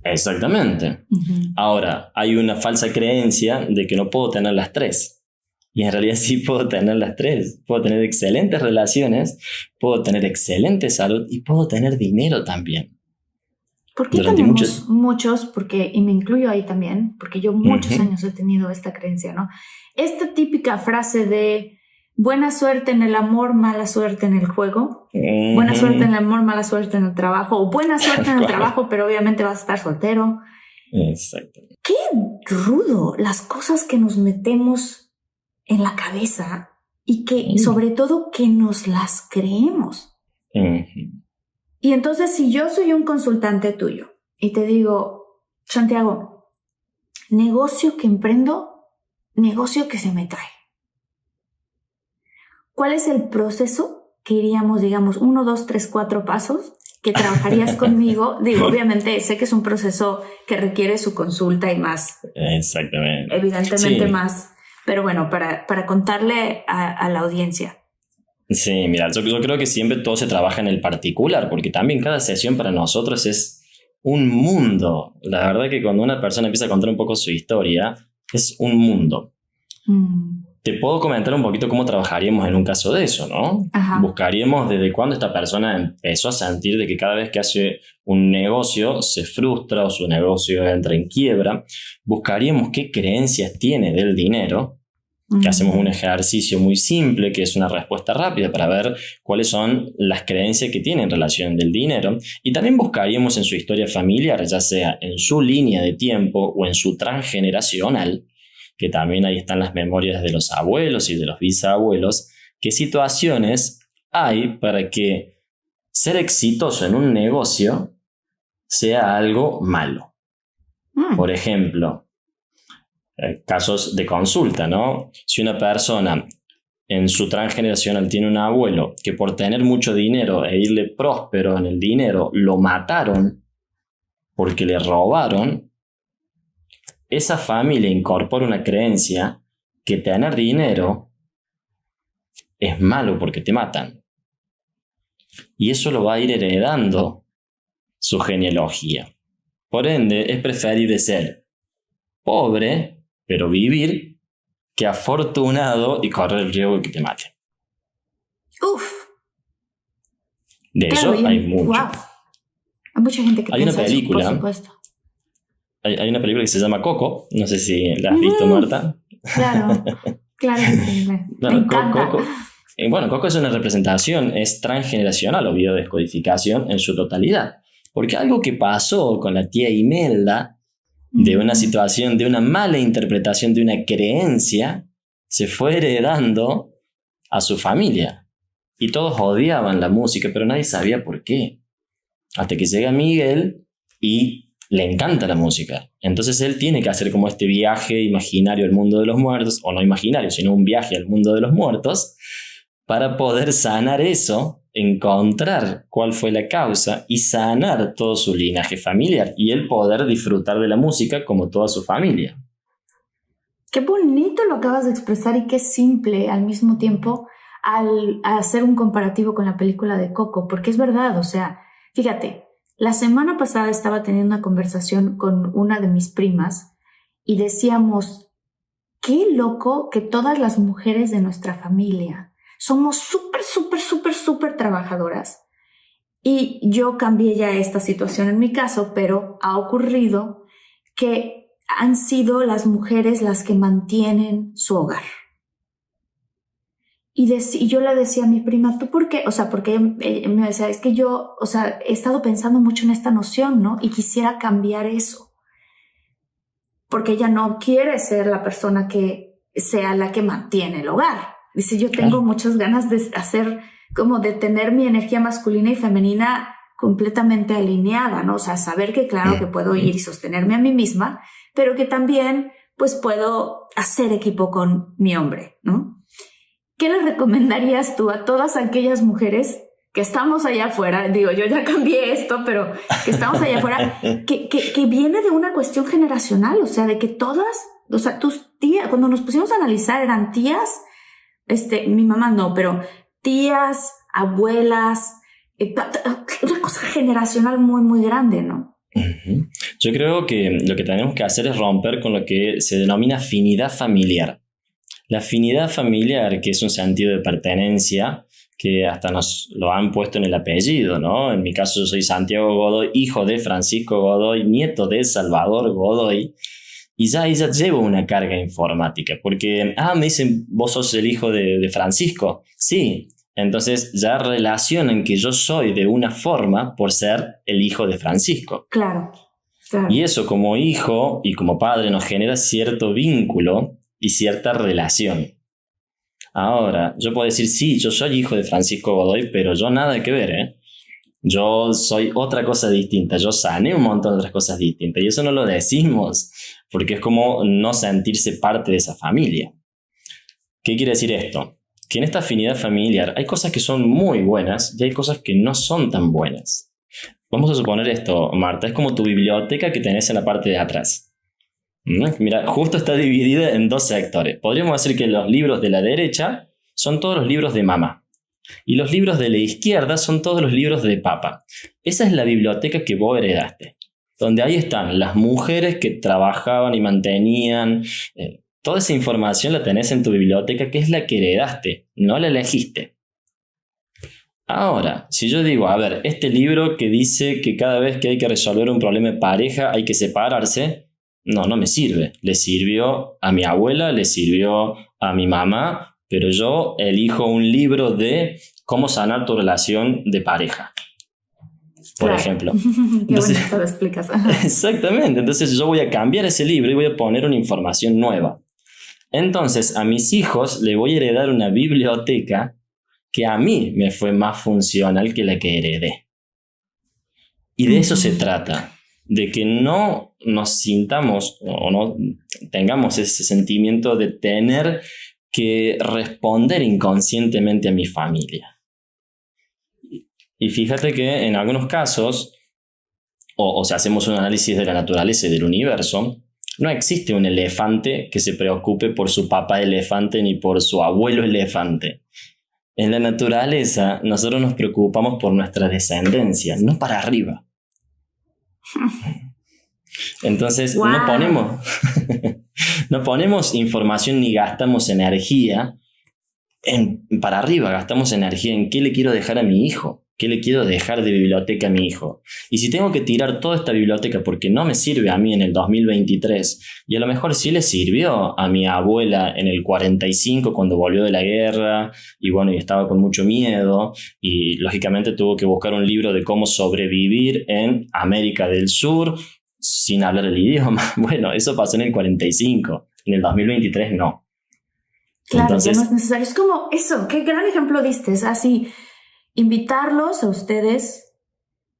Exactamente. Ahora, hay una falsa creencia de que no puedo tener las tres. Y en realidad sí puedo tener las tres. Puedo tener excelentes relaciones, puedo tener excelente salud y puedo tener dinero también. ¿Por qué tenemos muchos? Porque, y me incluyo ahí también, porque yo muchos años he tenido esta creencia, ¿no? Esta típica frase de buena suerte en el amor, mala suerte en el juego. Buena suerte en el amor, mala suerte en el trabajo. O buena suerte en el trabajo, pero obviamente vas a estar soltero. Exactamente. Qué rudo las cosas que nos metemos en la cabeza y que sobre todo que nos las creemos. Y entonces si yo soy un consultante tuyo y te digo, Santiago, negocio que emprendo, negocio que se me trae. ¿Cuál es el proceso que iríamos, digamos, 1, 2, 3, 4 pasos que trabajarías conmigo? Digo, obviamente sé que es un proceso que requiere su consulta y más. Exactamente. Evidentemente sí. más. Pero bueno, para contarle a la audiencia. Sí, mira, yo creo que siempre todo se trabaja en el particular, porque también cada sesión para nosotros es un mundo. La verdad que cuando una persona empieza a contar un poco su historia, es un mundo. Te puedo comentar un poquito cómo trabajaríamos en un caso de eso, ¿no? Ajá. Buscaríamos desde cuándo esta persona empezó a sentir de que cada vez que hace un negocio se frustra o su negocio entra en quiebra. Buscaríamos qué creencias tiene del dinero, que hacemos un ejercicio muy simple, que es una respuesta rápida para ver cuáles son las creencias que tiene en relación del dinero. Y también buscaríamos en su historia familiar, ya sea en su línea de tiempo o en su transgeneracional, que también ahí están las memorias de los abuelos y de los bisabuelos, qué situaciones hay para que ser exitoso en un negocio sea algo malo. Por ejemplo, casos de consulta, ¿no? Si una persona en su transgeneracional tiene un abuelo que por tener mucho dinero e irle próspero en el dinero lo mataron porque le robaron, esa familia incorpora una creencia que tener dinero es malo porque te matan. Y eso lo va a ir heredando su genealogía. Por ende, es preferible ser pobre, pero vivir, que afortunado y correr el riesgo de que te maten. Uf. De claro, eso hay mucho. Wow. Hay mucha gente que hay piensa una película, eso, por supuesto. Hay una película que se llama Coco, no sé si la has visto, Marta. Claro, claro que sí. Me encanta. Coco es una representación, es transgeneracional o biodescodificación en su totalidad. Porque algo que pasó con la tía Imelda, de una situación, de una mala interpretación de una creencia, se fue heredando a su familia. Y todos odiaban la música, pero nadie sabía por qué. Hasta que llega Miguel y le encanta la música. Entonces él tiene que hacer como este viaje imaginario al mundo de los muertos, o no imaginario, sino un viaje al mundo de los muertos, para poder sanar eso, encontrar cuál fue la causa y sanar todo su linaje familiar y él poder disfrutar de la música como toda su familia. Qué bonito lo acabas de expresar y qué simple al mismo tiempo al hacer un comparativo con la película de Coco, porque es verdad, o sea, fíjate, la semana pasada estaba teniendo una conversación con una de mis primas y decíamos, qué loco que todas las mujeres de nuestra familia somos súper trabajadoras. Y yo cambié ya esta situación en mi caso, pero ha ocurrido que han sido las mujeres las que mantienen su hogar. Y yo le decía a mi prima, ¿tú por qué? O sea, porque ella me decía, es que yo, o sea, he estado pensando mucho en esta noción, ¿no? Y quisiera cambiar eso. Porque ella no quiere ser la persona que sea la que mantiene el hogar. Dice, yo tengo muchas ganas de hacer, como de tener mi energía masculina y femenina completamente alineada, ¿no? O sea, saber que claro que puedo ir y sostenerme a mí misma, pero que también, pues, puedo hacer equipo con mi hombre, ¿no? ¿Qué le recomendarías tú a todas aquellas mujeres que estamos allá afuera? Digo, yo ya cambié esto, pero que estamos allá afuera, que viene de una cuestión generacional, o sea, de que todas, o sea, tus tías, cuando nos pusimos a analizar, eran tías, mi mamá no, pero tías, abuelas, una cosa generacional muy grande, ¿no? Uh-huh. Yo creo que lo que tenemos que hacer es romper con lo que se denomina afinidad familiar. La afinidad familiar, que es un sentido de pertenencia, que hasta nos lo han puesto en el apellido, ¿no? En mi caso yo soy Santiago Godoy, hijo de Francisco Godoy, nieto de Salvador Godoy, y ya ella lleva una carga informática, porque, me dicen, vos sos el hijo de Francisco. Sí, entonces ya relacionan que yo soy de una forma por ser el hijo de Francisco. Claro. Y eso como hijo y como padre nos genera cierto vínculo y cierta relación. Ahora, yo puedo decir, sí, yo soy hijo de Francisco Godoy, pero yo nada que ver, ¿eh? Yo soy otra cosa distinta, yo sané un montón de otras cosas distintas y eso no lo decimos porque es como no sentirse parte de esa familia. ¿Qué quiere decir esto? Que en esta afinidad familiar hay cosas que son muy buenas y hay cosas que no son tan buenas. Vamos a suponer esto, Marta, es como tu biblioteca que tenés en la parte de atrás. Mira, justo está dividida en dos sectores. Podríamos decir que los libros de la derecha son todos los libros de mamá. Y los libros de la izquierda son todos los libros de papá. Esa es la biblioteca que vos heredaste. Donde ahí están las mujeres que trabajaban y mantenían. Toda esa información la tenés en tu biblioteca, que es la que heredaste, no la elegiste. Ahora, si yo digo, a ver, este libro que dice que cada vez que hay que resolver un problema de pareja hay que separarse, no me sirve. Le sirvió a mi abuela, le sirvió a mi mamá, pero yo elijo un libro de cómo sanar tu relación de pareja, por ejemplo. Qué bonito lo explicas. Exactamente, entonces yo voy a cambiar ese libro y voy a poner una información nueva. Entonces a mis hijos le voy a heredar una biblioteca que a mí me fue más funcional que la que heredé. Y de eso se trata, de que no nos sintamos o no tengamos ese sentimiento de tener que responder inconscientemente a mi familia. Y fíjate que en algunos casos, o si hacemos un análisis de la naturaleza y del universo, no existe un elefante que se preocupe por su papá elefante ni por su abuelo elefante. En la naturaleza, nosotros nos preocupamos por nuestra descendencia, no para arriba. Entonces, wow. No ponemos información ni gastamos energía para arriba, gastamos energía en qué le quiero dejar a mi hijo, qué le quiero dejar de biblioteca a mi hijo. Y si tengo que tirar toda esta biblioteca porque no me sirve a mí en el 2023, y a lo mejor sí le sirvió a mi abuela en el 45 cuando volvió de la guerra, y bueno, y estaba con mucho miedo, y lógicamente tuvo que buscar un libro de cómo sobrevivir en América del Sur, sin hablar el idioma. Bueno, eso pasó en el 45, en el 2023 no. Claro, entonces, ya no es necesario. Es como eso, qué gran ejemplo diste, es así, invitarlos a ustedes,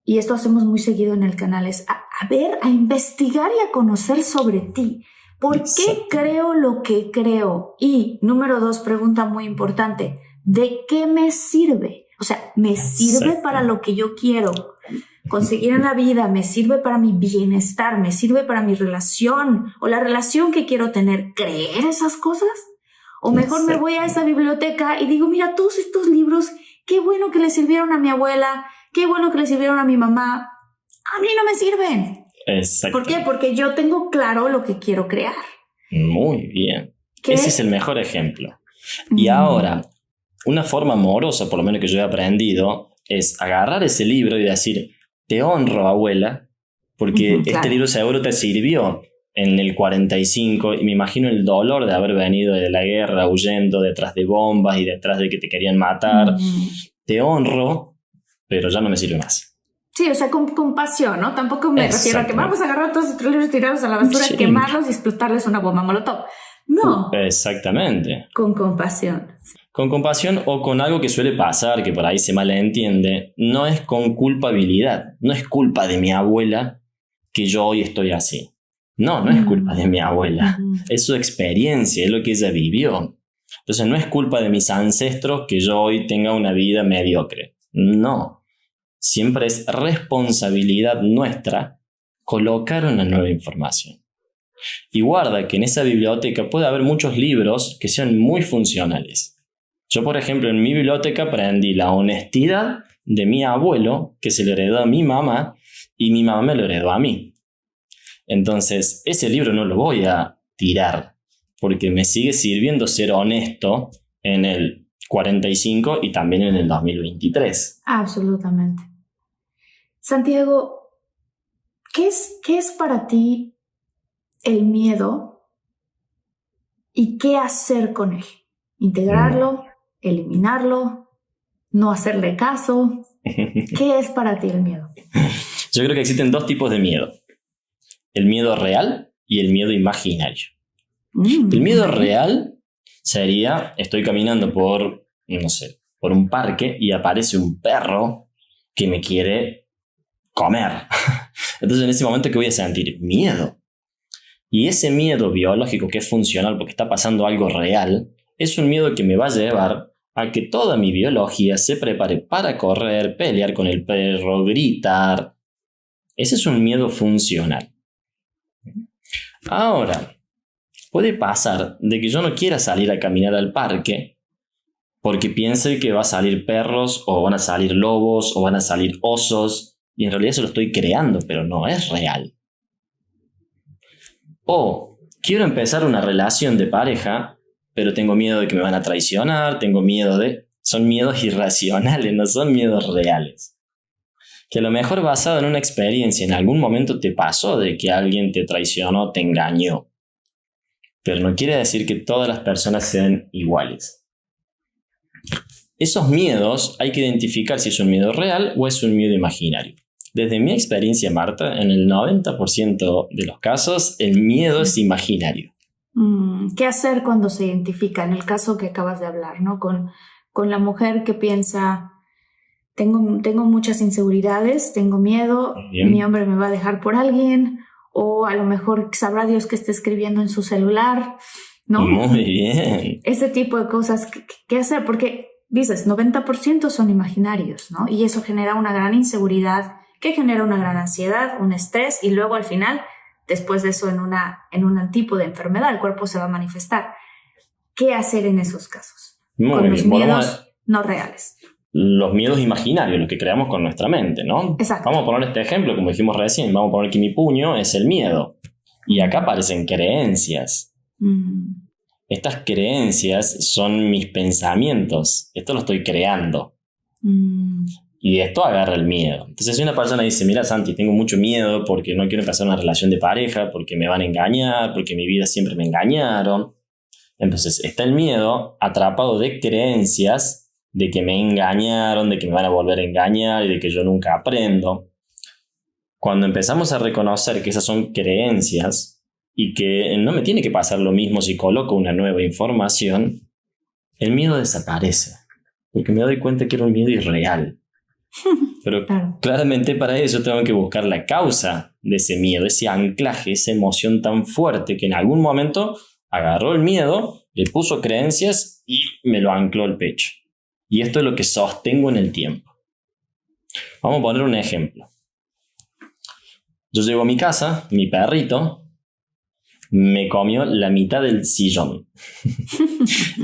y esto hacemos muy seguido en el canal, es a ver, a investigar y a conocer sobre ti. ¿Por qué creo lo que creo? Y número 2, pregunta muy importante, ¿de qué me sirve? O sea, ¿me sirve para lo que yo quiero conseguir en la vida? ¿Me sirve para mi bienestar? ¿Me sirve para mi relación? ¿O la relación que quiero tener? ¿Creer esas cosas? O mejor me voy a esa biblioteca y digo, mira, todos estos libros, qué bueno que le sirvieron a mi abuela, qué bueno que le sirvieron a mi mamá. A mí no me sirven. Exacto. ¿Por qué? Porque yo tengo claro lo que quiero crear. Muy bien. Ese es el mejor ejemplo. Y ahora, una forma amorosa, por lo menos que yo he aprendido, es agarrar ese libro y decir, te honro, abuela, porque este libro seguro te sirvió en el 45 y me imagino el dolor de haber venido de la guerra huyendo detrás de bombas y detrás de que te querían matar. Te honro, pero ya no me sirve más. Sí, o sea, con compasión, ¿no? Tampoco me refiero a que vamos a agarrar todos estos libros, tirarlos a la basura, quemarlos y explotarles una bomba molotov. No. Exactamente. Con compasión. Con compasión o con algo que suele pasar, que por ahí se malentiende, no es con culpabilidad. No es culpa de mi abuela que yo hoy estoy así. No es culpa de mi abuela. Es su experiencia, es lo que ella vivió. Entonces no es culpa de mis ancestros que yo hoy tenga una vida mediocre. No. Siempre es responsabilidad nuestra colocar una nueva información. Y guarda que en esa biblioteca puede haber muchos libros que sean muy funcionales. Yo, por ejemplo, en mi biblioteca aprendí la honestidad de mi abuelo, que se le heredó a mi mamá, y mi mamá me lo heredó a mí. Entonces, ese libro no lo voy a tirar, porque me sigue sirviendo ser honesto en el 45 y también en el 2023. Absolutamente. Santiago, ¿qué es para ti el miedo y qué hacer con él? ¿Integrarlo? ¿Eliminarlo? ¿No hacerle caso? ¿Qué es para ti el miedo? Yo creo que existen dos tipos de miedo. El miedo real y el miedo imaginario. El miedo real sería, estoy caminando por un parque y aparece un perro que me quiere comer. Entonces en ese momento, ¿qué voy a sentir? Miedo. Y ese miedo biológico que es funcional porque está pasando algo real, es un miedo que me va a llevar a que toda mi biología se prepare para correr, pelear con el perro, gritar. Ese es un miedo funcional. Ahora, puede pasar de que yo no quiera salir a caminar al parque porque piense que va a salir perros o van a salir lobos o van a salir osos y en realidad eso lo estoy creando, pero no es real. O quiero empezar una relación de pareja, pero tengo miedo de que me van a traicionar, tengo miedo de... Son miedos irracionales, no son miedos reales. Que a lo mejor basado en una experiencia, en algún momento te pasó de que alguien te traicionó, te engañó. Pero no quiere decir que todas las personas sean iguales. Esos miedos hay que identificar si es un miedo real o es un miedo imaginario. Desde mi experiencia, Marta, en el 90% de los casos, el miedo es imaginario. ¿Qué hacer cuando se identifica? En el caso que acabas de hablar, ¿no? Con la mujer que piensa, tengo muchas inseguridades, tengo miedo, mi hombre me va a dejar por alguien, o a lo mejor sabrá Dios que está escribiendo en su celular, ¿no? Muy bien. Ese tipo de cosas, ¿qué hacer? Porque dices, 90% son imaginarios, ¿no? Y eso genera una gran inseguridad, que genera una gran ansiedad, un estrés, y luego al final, después de eso, en un tipo de enfermedad, el cuerpo se va a manifestar. ¿Qué hacer en esos casos? Con los miedos no reales. Los miedos imaginarios, los que creamos con nuestra mente, ¿no? Exacto. Vamos a poner este ejemplo, como dijimos recién, vamos a poner que mi puño es el miedo. Y acá aparecen creencias. Estas creencias son mis pensamientos. Esto lo estoy creando. Y de esto agarra el miedo. Entonces si una persona dice, mira Santi, tengo mucho miedo porque no quiero empezar una relación de pareja, porque me van a engañar, porque en mi vida siempre me engañaron. Entonces está el miedo atrapado de creencias de que me engañaron, de que me van a volver a engañar y de que yo nunca aprendo. Cuando empezamos a reconocer que esas son creencias y que no me tiene que pasar lo mismo si coloco una nueva información, el miedo desaparece. Porque me doy cuenta que era un miedo irreal. Pero claramente para eso tengo que buscar la causa de ese miedo, ese anclaje, esa emoción tan fuerte que en algún momento agarró el miedo, le puso creencias y me lo ancló al pecho. Y esto es lo que sostengo en el tiempo. Vamos a poner un ejemplo. Yo llego a mi casa, mi perrito me comió la mitad del sillón.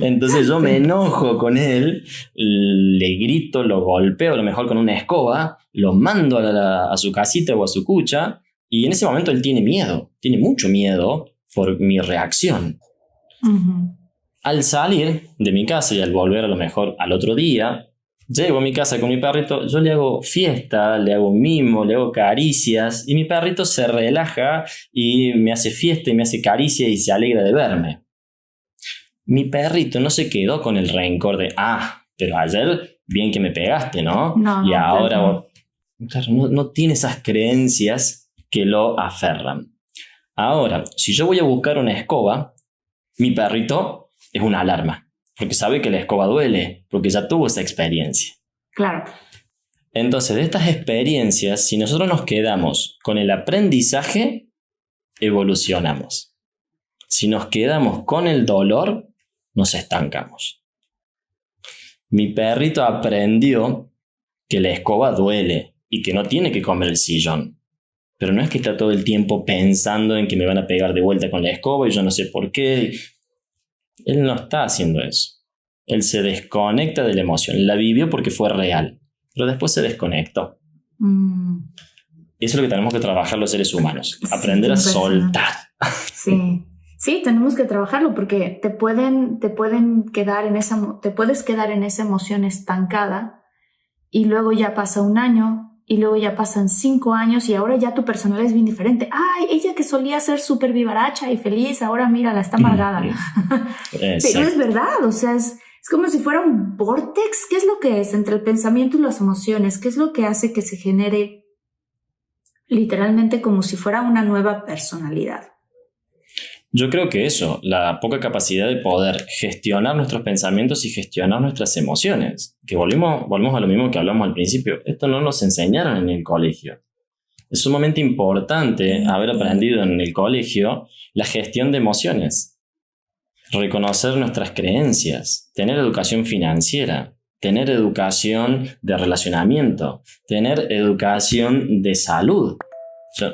Entonces yo me enojo con él, le grito, lo golpeo, a lo mejor con una escoba, lo mando a su casita o a su cucha, y en ese momento él tiene miedo, tiene mucho miedo por mi reacción. Al salir de mi casa y al volver a lo mejor al otro día, llego a mi casa con mi perrito, yo le hago fiesta, le hago mimo, le hago caricias y mi perrito se relaja y me hace fiesta y me hace caricia y se alegra de verme. Mi perrito no se quedó con el rencor de, pero ayer bien que me pegaste, ¿no? Y ahora, claro, no tiene esas creencias que lo aferran. Ahora, si yo voy a buscar una escoba, mi perrito es una alarma. Porque sabe que la escoba duele, porque ya tuvo esa experiencia. Claro. Entonces, de estas experiencias, si nosotros nos quedamos con el aprendizaje, evolucionamos. Si nos quedamos con el dolor, nos estancamos. Mi perrito aprendió que la escoba duele y que no tiene que comer el sillón. Pero no es que está todo el tiempo pensando en que me van a pegar de vuelta con la escoba y yo no sé por qué. Él no está haciendo eso. Él se desconecta de la emoción. La vivió porque fue real, pero después se desconectó. Eso es lo que tenemos que trabajar los seres humanos. Aprender a soltar. Sí, tenemos que trabajarlo porque te puedes quedar en esa emoción estancada y luego ya pasa un año y luego ya pasan 5 años y ahora ya tu personalidad es bien diferente. Ay, ella que solía ser súper vivaracha y feliz, ahora mírala, está amargada. Pero es verdad, o sea, es como si fuera un vórtex. ¿Qué es lo que es entre el pensamiento y las emociones? ¿Qué es lo que hace que se genere literalmente como si fuera una nueva personalidad? Yo creo que eso, la poca capacidad de poder gestionar nuestros pensamientos y gestionar nuestras emociones. Que volvemos a lo mismo que hablamos al principio. Esto no nos enseñaron en el colegio. Es sumamente importante haber aprendido en el colegio la gestión de emociones. Reconocer nuestras creencias, tener educación financiera, tener educación de relacionamiento, tener educación de salud.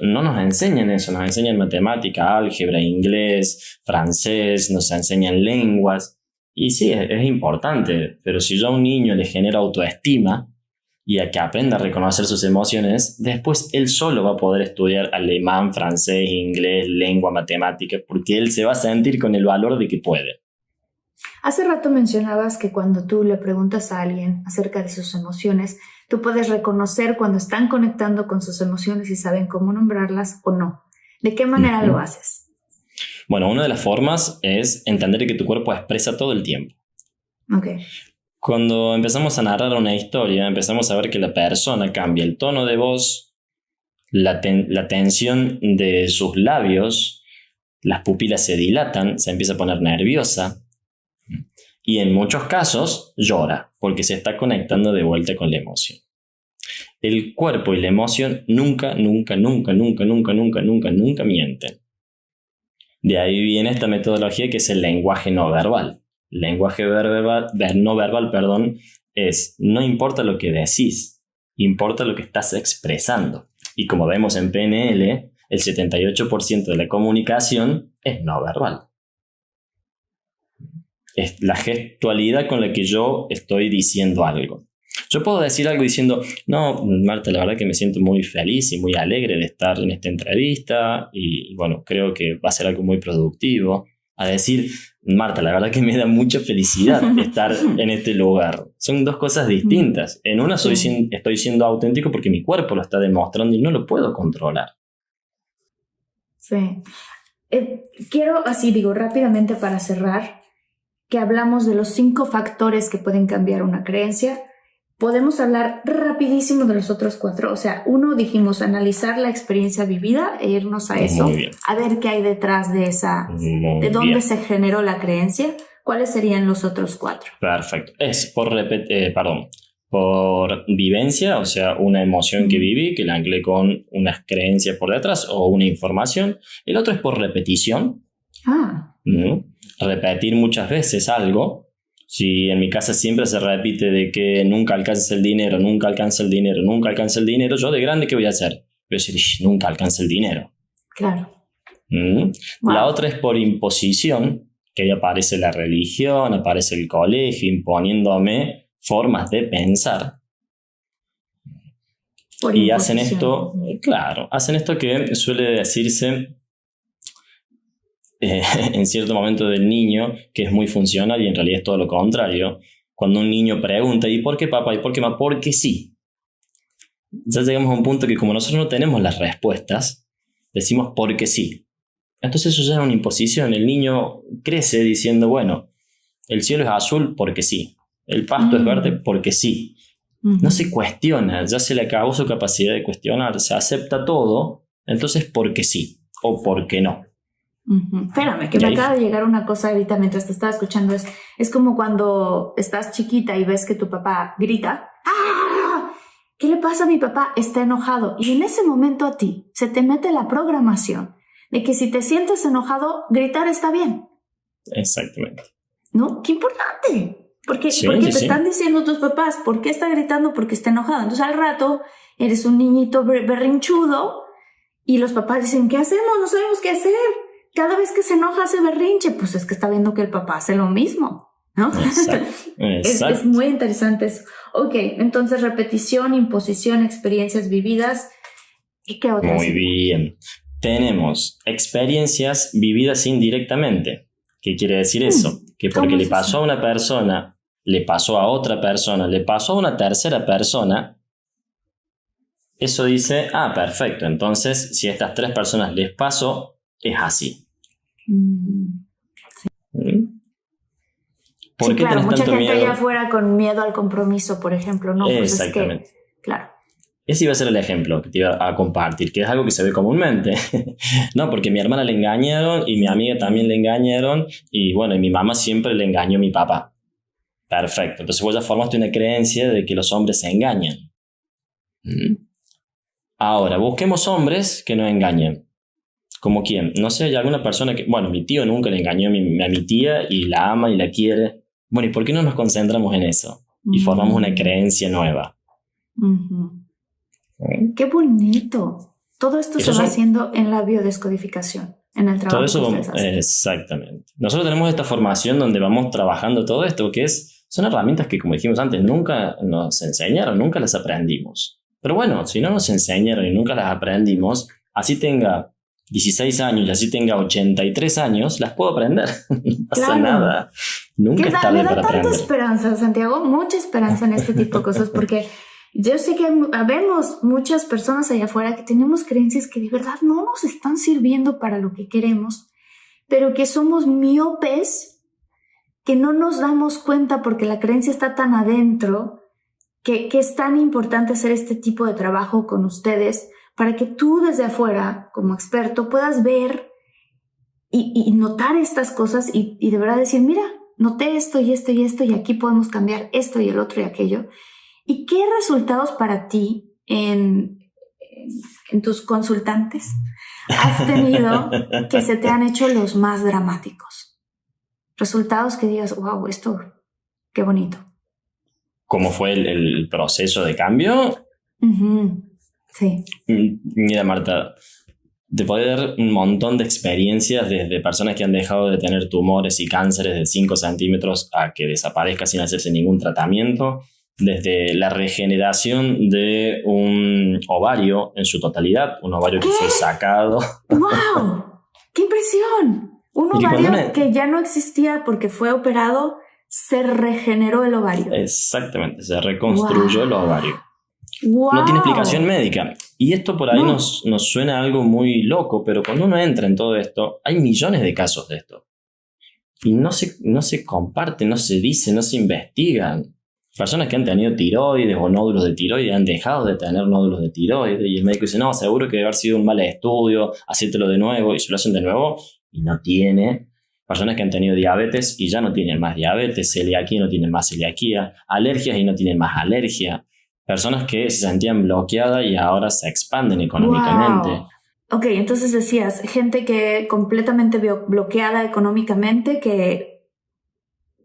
No nos enseñan eso, nos enseñan matemática, álgebra, inglés, francés, nos enseñan lenguas. Y sí, es importante, pero si yo a un niño le genero autoestima y a que aprenda a reconocer sus emociones, después él solo va a poder estudiar alemán, francés, inglés, lengua, matemática, porque él se va a sentir con el valor de que puede. Hace rato mencionabas que cuando tú le preguntas a alguien acerca de sus emociones, tú puedes reconocer cuando están conectando con sus emociones y saben cómo nombrarlas o no. ¿De qué manera lo haces? Bueno, una de las formas es entender que tu cuerpo expresa todo el tiempo. Okay. Cuando empezamos a narrar una historia, empezamos a ver que la persona cambia el tono de voz, la tensión de sus labios, las pupilas se dilatan, se empieza a poner nerviosa y en muchos casos llora porque se está conectando de vuelta con la emoción. El cuerpo y la emoción nunca mienten. De ahí viene esta metodología que es el lenguaje no verbal. El lenguaje no verbal, es no importa lo que decís, importa lo que estás expresando. Y como vemos en PNL, el 78% de la comunicación es no verbal. Es la gestualidad con la que yo estoy diciendo algo. Yo puedo decir algo diciendo, no, Marta, la verdad que me siento muy feliz y muy alegre de estar en esta entrevista y bueno, creo que va a ser algo muy productivo. A decir, Marta, la verdad que me da mucha felicidad estar en este lugar. Son dos cosas distintas. En una estoy siendo auténtico porque mi cuerpo lo está demostrando y no lo puedo controlar. Sí. Quiero, rápidamente para cerrar, que hablamos de los 5 factores que pueden cambiar una creencia. Podemos hablar rapidísimo de los otros 4. O sea, 1 dijimos analizar la experiencia vivida e irnos a eso, a ver qué hay detrás de esa, de dónde se generó la creencia. ¿Cuáles serían los otros 4? Perfecto. Es por vivencia, o sea, una emoción que viví, que la anclé con unas creencias por detrás o una información. El otro es por repetición. Repetir muchas veces algo. Si en mi casa siempre se repite de que nunca alcanza el dinero, nunca alcanza el dinero, nunca alcanza el dinero, yo de grande, ¿qué voy a hacer? Voy a decir, nunca alcanza el dinero. Claro. Wow. La otra es por imposición, que ahí aparece la religión, aparece el colegio, imponiéndome formas de pensar. Y hacen esto, hacen esto que suele decirse en cierto momento del niño, que es muy funcional y en realidad es todo lo contrario. Cuando un niño pregunta, ¿y por qué papá? ¿Y por qué mamá? Porque sí. Ya llegamos a un punto que como nosotros no tenemos las respuestas, decimos porque sí. Entonces eso ya es una imposición. El niño crece diciendo, bueno, el cielo es azul porque sí. El pasto es verde porque sí. No se cuestiona, ya se le acabó su capacidad de cuestionar. Se acepta todo, entonces porque sí o porque no. Espérame, que me acaba de llegar una cosa ahorita mientras te estaba escuchando. Es como cuando estás chiquita y ves que tu papá grita. ¡Ah! ¿Qué le pasa a mi papá? Está enojado. Y en ese momento a ti se te mete la programación de que si te sientes enojado, gritar está bien. Exactamente. ¿No? ¡Qué importante! Porque te están diciendo tus papás, ¿por qué está gritando? Porque está enojado. Entonces al rato eres un niñito berrinchudo y los papás dicen, ¿qué hacemos? No sabemos qué hacer. Cada vez que se enoja hace berrinche, pues es que está viendo que el papá hace lo mismo, ¿no? Exacto. Es muy interesante eso. Ok, entonces repetición, imposición, experiencias vividas. ¿Y qué otras? Muy bien. Tenemos experiencias vividas indirectamente. ¿Qué quiere decir eso? Que porque le pasó a una persona, le pasó a otra persona, le pasó a una tercera persona, eso dice, perfecto, entonces si a estas 3 personas les pasó, es así. ¿Por qué claro, mucha gente miedo? Allá afuera con miedo al compromiso, por ejemplo, ¿no? Pues exactamente. claro. Ese iba a ser el ejemplo que te iba a compartir, que es algo que se ve comúnmente. No, porque mi hermana le engañaron y mi amiga también le engañaron y bueno, y mi mamá siempre le engañó a mi papá. Perfecto. Entonces vos ya formaste una creencia de que los hombres se engañan. Ahora, busquemos hombres que no engañen. ¿Como quién? No sé, hay alguna persona que... Bueno, mi tío nunca le engañó a mi tía y la ama y la quiere. Bueno, ¿y por qué no nos concentramos en eso? Y formamos una creencia nueva. Qué bonito. Todo esto se va haciendo en la biodescodificación, en el trabajo. Todo eso, exactamente. Nosotros tenemos esta formación donde vamos trabajando todo esto, que son herramientas que, como dijimos antes, nunca nos enseñaron, nunca las aprendimos. Pero bueno, si no nos enseñaron y nunca las aprendimos, así tenga 16 años y así tenga 83 años, las puedo aprender. No pasa nada. Nunca es tarde para aprender. Me da tanta esperanza, Santiago, mucha esperanza en este tipo de cosas, porque yo sé que habemos muchas personas allá afuera que tenemos creencias que de verdad no nos están sirviendo para lo que queremos, pero que somos miopes, que no nos damos cuenta porque la creencia está tan adentro, que es tan importante hacer este tipo de trabajo con ustedes para que tú desde afuera, como experto, puedas ver y notar estas cosas y de verdad decir, mira, noté esto y esto y esto y aquí podemos cambiar esto y el otro y aquello. ¿Y qué resultados para ti en tus consultantes has tenido que se te han hecho los más dramáticos? Resultados que digas, wow, esto, qué bonito. ¿Cómo fue el proceso de cambio? Sí. Mira, Marta, te puedo dar un montón de experiencias desde personas que han dejado de tener tumores y cánceres de 5 centímetros a que desaparezca sin hacerse ningún tratamiento, desde la regeneración de un ovario en su totalidad, un ovario que fue sacado. ¡Wow! ¡Qué impresión! Un ovario que ya no existía porque fue operado, se regeneró el ovario. Exactamente, se reconstruyó el ovario. Wow. No tiene explicación médica. Y esto por ahí nos suena algo muy loco, pero cuando uno entra en todo esto, hay millones de casos de esto. Y no se comparten, no se dice, no se investigan. Personas que han tenido tiroides o nódulos de tiroides han dejado de tener nódulos de tiroides y el médico dice, no, seguro que debe haber sido un mal estudio, hacértelo de nuevo, y se lo hacen de nuevo y no tiene. Personas que han tenido diabetes y ya no tienen más diabetes, celiaquía y no tienen más celiaquía, alergias y no tienen más alergia. Personas que se sentían bloqueadas y ahora se expanden económicamente. Wow. Ok, entonces decías, gente que completamente bloqueada económicamente que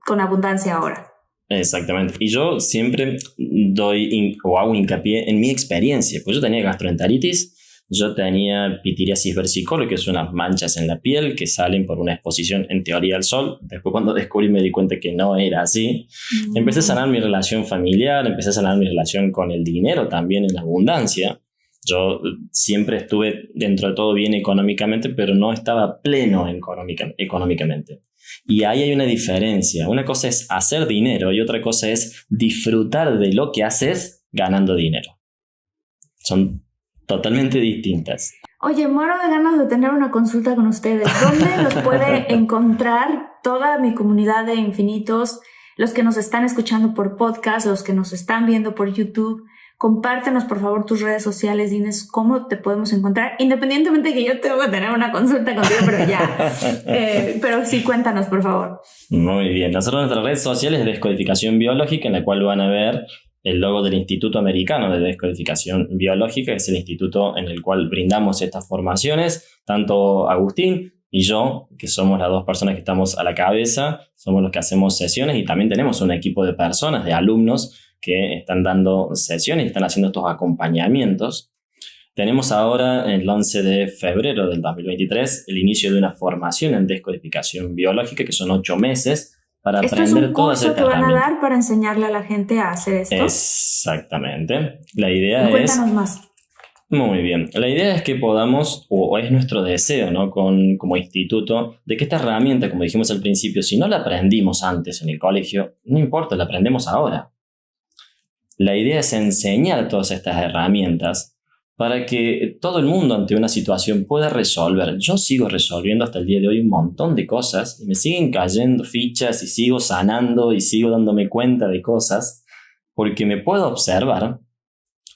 con abundancia ahora. Exactamente. Y yo siempre doy o hago hincapié en mi experiencia. Pues yo tenía gastroenteritis, yo tenía pitiriasis versicolor, que son unas manchas en la piel que salen por una exposición en teoría al sol. Después cuando descubrí me di cuenta que no era así. Empecé a sanar mi relación familiar, empecé a sanar mi relación con el dinero también en abundancia. Yo siempre estuve dentro de todo bien económicamente, pero no estaba pleno económicamente. Y ahí hay una diferencia. Una cosa es hacer dinero y otra cosa es disfrutar de lo que haces ganando dinero. Son totalmente distintas. Oye, muero de ganas de tener una consulta con ustedes. ¿Dónde los puede encontrar toda mi comunidad de infinitos? Los que nos están escuchando por podcast, los que nos están viendo por YouTube. Compártenos, por favor, tus redes sociales. Dinos cómo te podemos encontrar. Independientemente de que yo tengo que tener una consulta contigo, pero ya. Pero sí, cuéntanos, por favor. Muy bien. Nosotros nuestras redes sociales es Descodificación Biológica, en la cual van a ver el logo del Instituto Americano de Descodificación Biológica, que es el instituto en el cual brindamos estas formaciones. Tanto Agustín y yo, que somos las dos personas que estamos a la cabeza, somos los que hacemos sesiones y también tenemos un equipo de personas, de alumnos, que están dando sesiones y están haciendo estos acompañamientos. Tenemos ahora, el 11 de febrero del 2023, el inicio de una formación en descodificación biológica, que son 8 meses, para aprender todas estas herramientas. ¿Esto es un curso que van a dar para enseñarle a la gente a hacer esto? Exactamente. La idea es... Cuéntanos más. Muy bien. La idea es que podamos, o es nuestro deseo, ¿no? Como instituto, de que esta herramienta, como dijimos al principio, si no la aprendimos antes en el colegio, no importa, la aprendemos ahora. La idea es enseñar todas estas herramientas para que todo el mundo ante una situación pueda resolver. Yo sigo resolviendo hasta el día de hoy un montón de cosas y me siguen cayendo fichas y sigo sanando y sigo dándome cuenta de cosas porque me puedo observar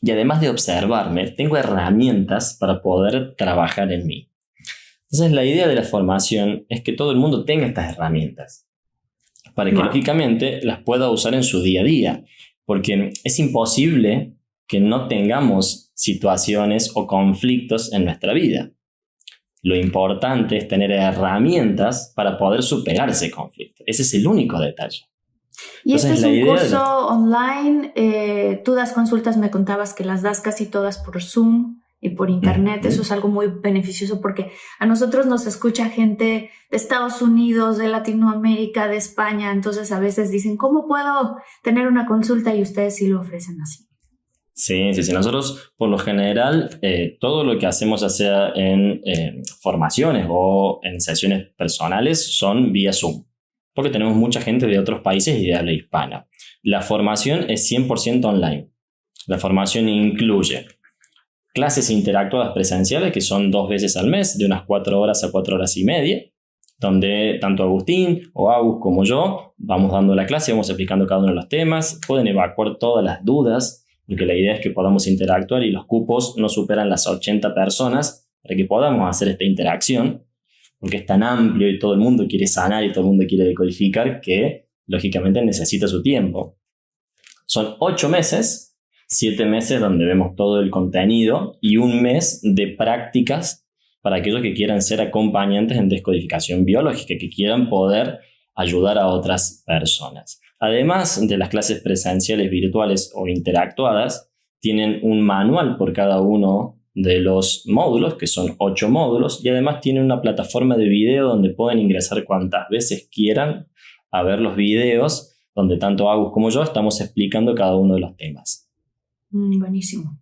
Y además de observarme, tengo herramientas para poder trabajar en mí. Entonces, la idea de la formación es que todo el mundo tenga estas herramientas para que, lógicamente, las pueda usar en su día a día. Porque es imposible que no tengamos situaciones o conflictos en nuestra vida. Lo importante es tener herramientas para poder superar ese conflicto. Ese es el único detalle. Y entonces, este es un curso online. Tú das consultas, me contabas que las das casi todas por Zoom y por internet. Eso es algo muy beneficioso porque a nosotros nos escucha gente de Estados Unidos, de Latinoamérica, de España. Entonces a veces dicen, ¿cómo puedo tener una consulta? Y ustedes sí lo ofrecen así. Sí. Nosotros, por lo general, todo lo que hacemos, ya sea en formaciones o en sesiones personales, son vía Zoom. Porque tenemos mucha gente de otros países y de habla hispana. La formación es 100% online. La formación incluye clases interactuadas presenciales, que son 2 veces al mes, de unas 4 horas a 4 horas y media, donde tanto Agustín o Agus como yo vamos dando la clase, vamos explicando cada uno de los temas, pueden evacuar todas las dudas, porque la idea es que podamos interactuar y los cupos no superan las 80 personas para que podamos hacer esta interacción, porque es tan amplio y todo el mundo quiere sanar y todo el mundo quiere decodificar que, lógicamente, necesita su tiempo. Son 8 meses, 7 meses donde vemos todo el contenido y 1 mes de prácticas para aquellos que quieran ser acompañantes en descodificación biológica, que quieran poder ayudar a otras personas. Además de las clases presenciales, virtuales o interactuadas, tienen un manual por cada uno de los módulos, que son 8 módulos, y además tienen una plataforma de video donde pueden ingresar cuantas veces quieran a ver los videos, donde tanto Agus como yo estamos explicando cada uno de los temas. Buenísimo.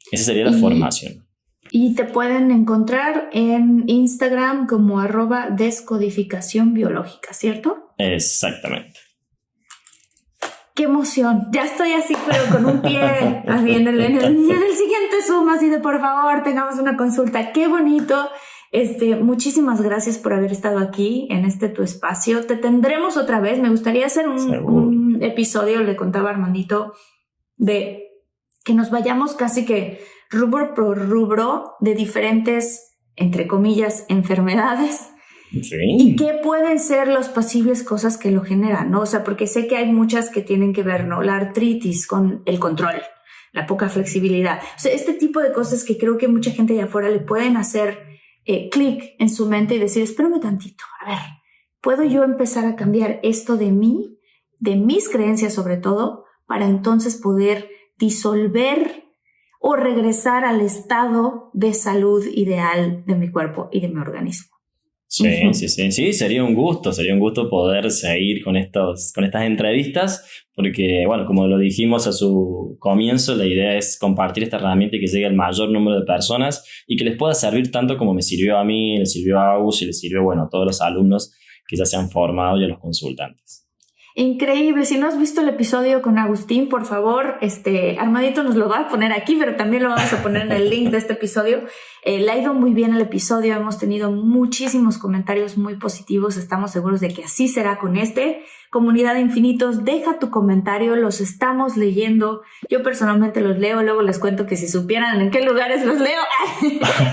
Esa sería la formación. Y te pueden encontrar en Instagram como @descodificación biológica, ¿cierto? Exactamente. ¡Qué emoción! Ya estoy así, pero con un pie así en el siguiente Zoom, así de por favor, tengamos una consulta. ¡Qué bonito! Muchísimas gracias por haber estado aquí en tu espacio. Te tendremos otra vez. Me gustaría hacer un episodio, le contaba Armandito, de que nos vayamos casi que rubro por rubro de diferentes, entre comillas, enfermedades. Sí. ¿Y qué pueden ser las posibles cosas que lo generan, ¿no? O sea, porque sé que hay muchas que tienen que ver, ¿no? La artritis con el control, la poca flexibilidad. O sea, este tipo de cosas que creo que mucha gente de afuera le pueden hacer clic en su mente y decir, espérame tantito, a ver, ¿puedo yo empezar a cambiar esto de mí, de mis creencias sobre todo, para entonces poder disolver o regresar al estado de salud ideal de mi cuerpo y de mi organismo? Sí, sería un gusto poder seguir con estas entrevistas, porque, bueno, como lo dijimos a su comienzo, la idea es compartir esta herramienta y que llegue al mayor número de personas y que les pueda servir tanto como me sirvió a mí, le sirvió a Agus y le sirvió, bueno, a todos los alumnos que ya se han formado y a los consultantes. Increíble. Si no has visto el episodio con Agustín, por favor, Armadito nos lo va a poner aquí, pero también lo vamos a poner en el link de este episodio. Le ha ido muy bien el episodio, hemos tenido muchísimos comentarios muy positivos, estamos seguros de que así será con Comunidad de Infinitos, deja tu comentario, los estamos leyendo. Yo personalmente los leo, luego les cuento que si supieran en qué lugares los leo,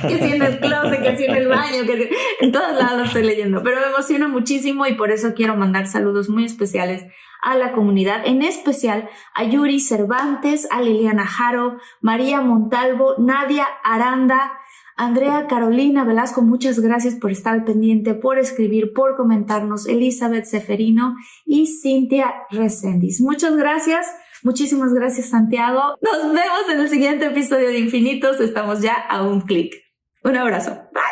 que si en el closet, que si en el baño, que si en todos lados los estoy leyendo, pero me emociona muchísimo y por eso quiero mandar saludos muy especiales a la comunidad, en especial a Yuri Cervantes, a Liliana Jaro, María Montalvo, Nadia Aranda, Andrea Carolina Velasco, muchas gracias por estar al pendiente, por escribir, por comentarnos, Elizabeth Seferino y Cintia Reséndiz. Muchas gracias, muchísimas gracias, Santiago. Nos vemos en el siguiente episodio de Infinitos, estamos ya a un clic. Un abrazo. Bye.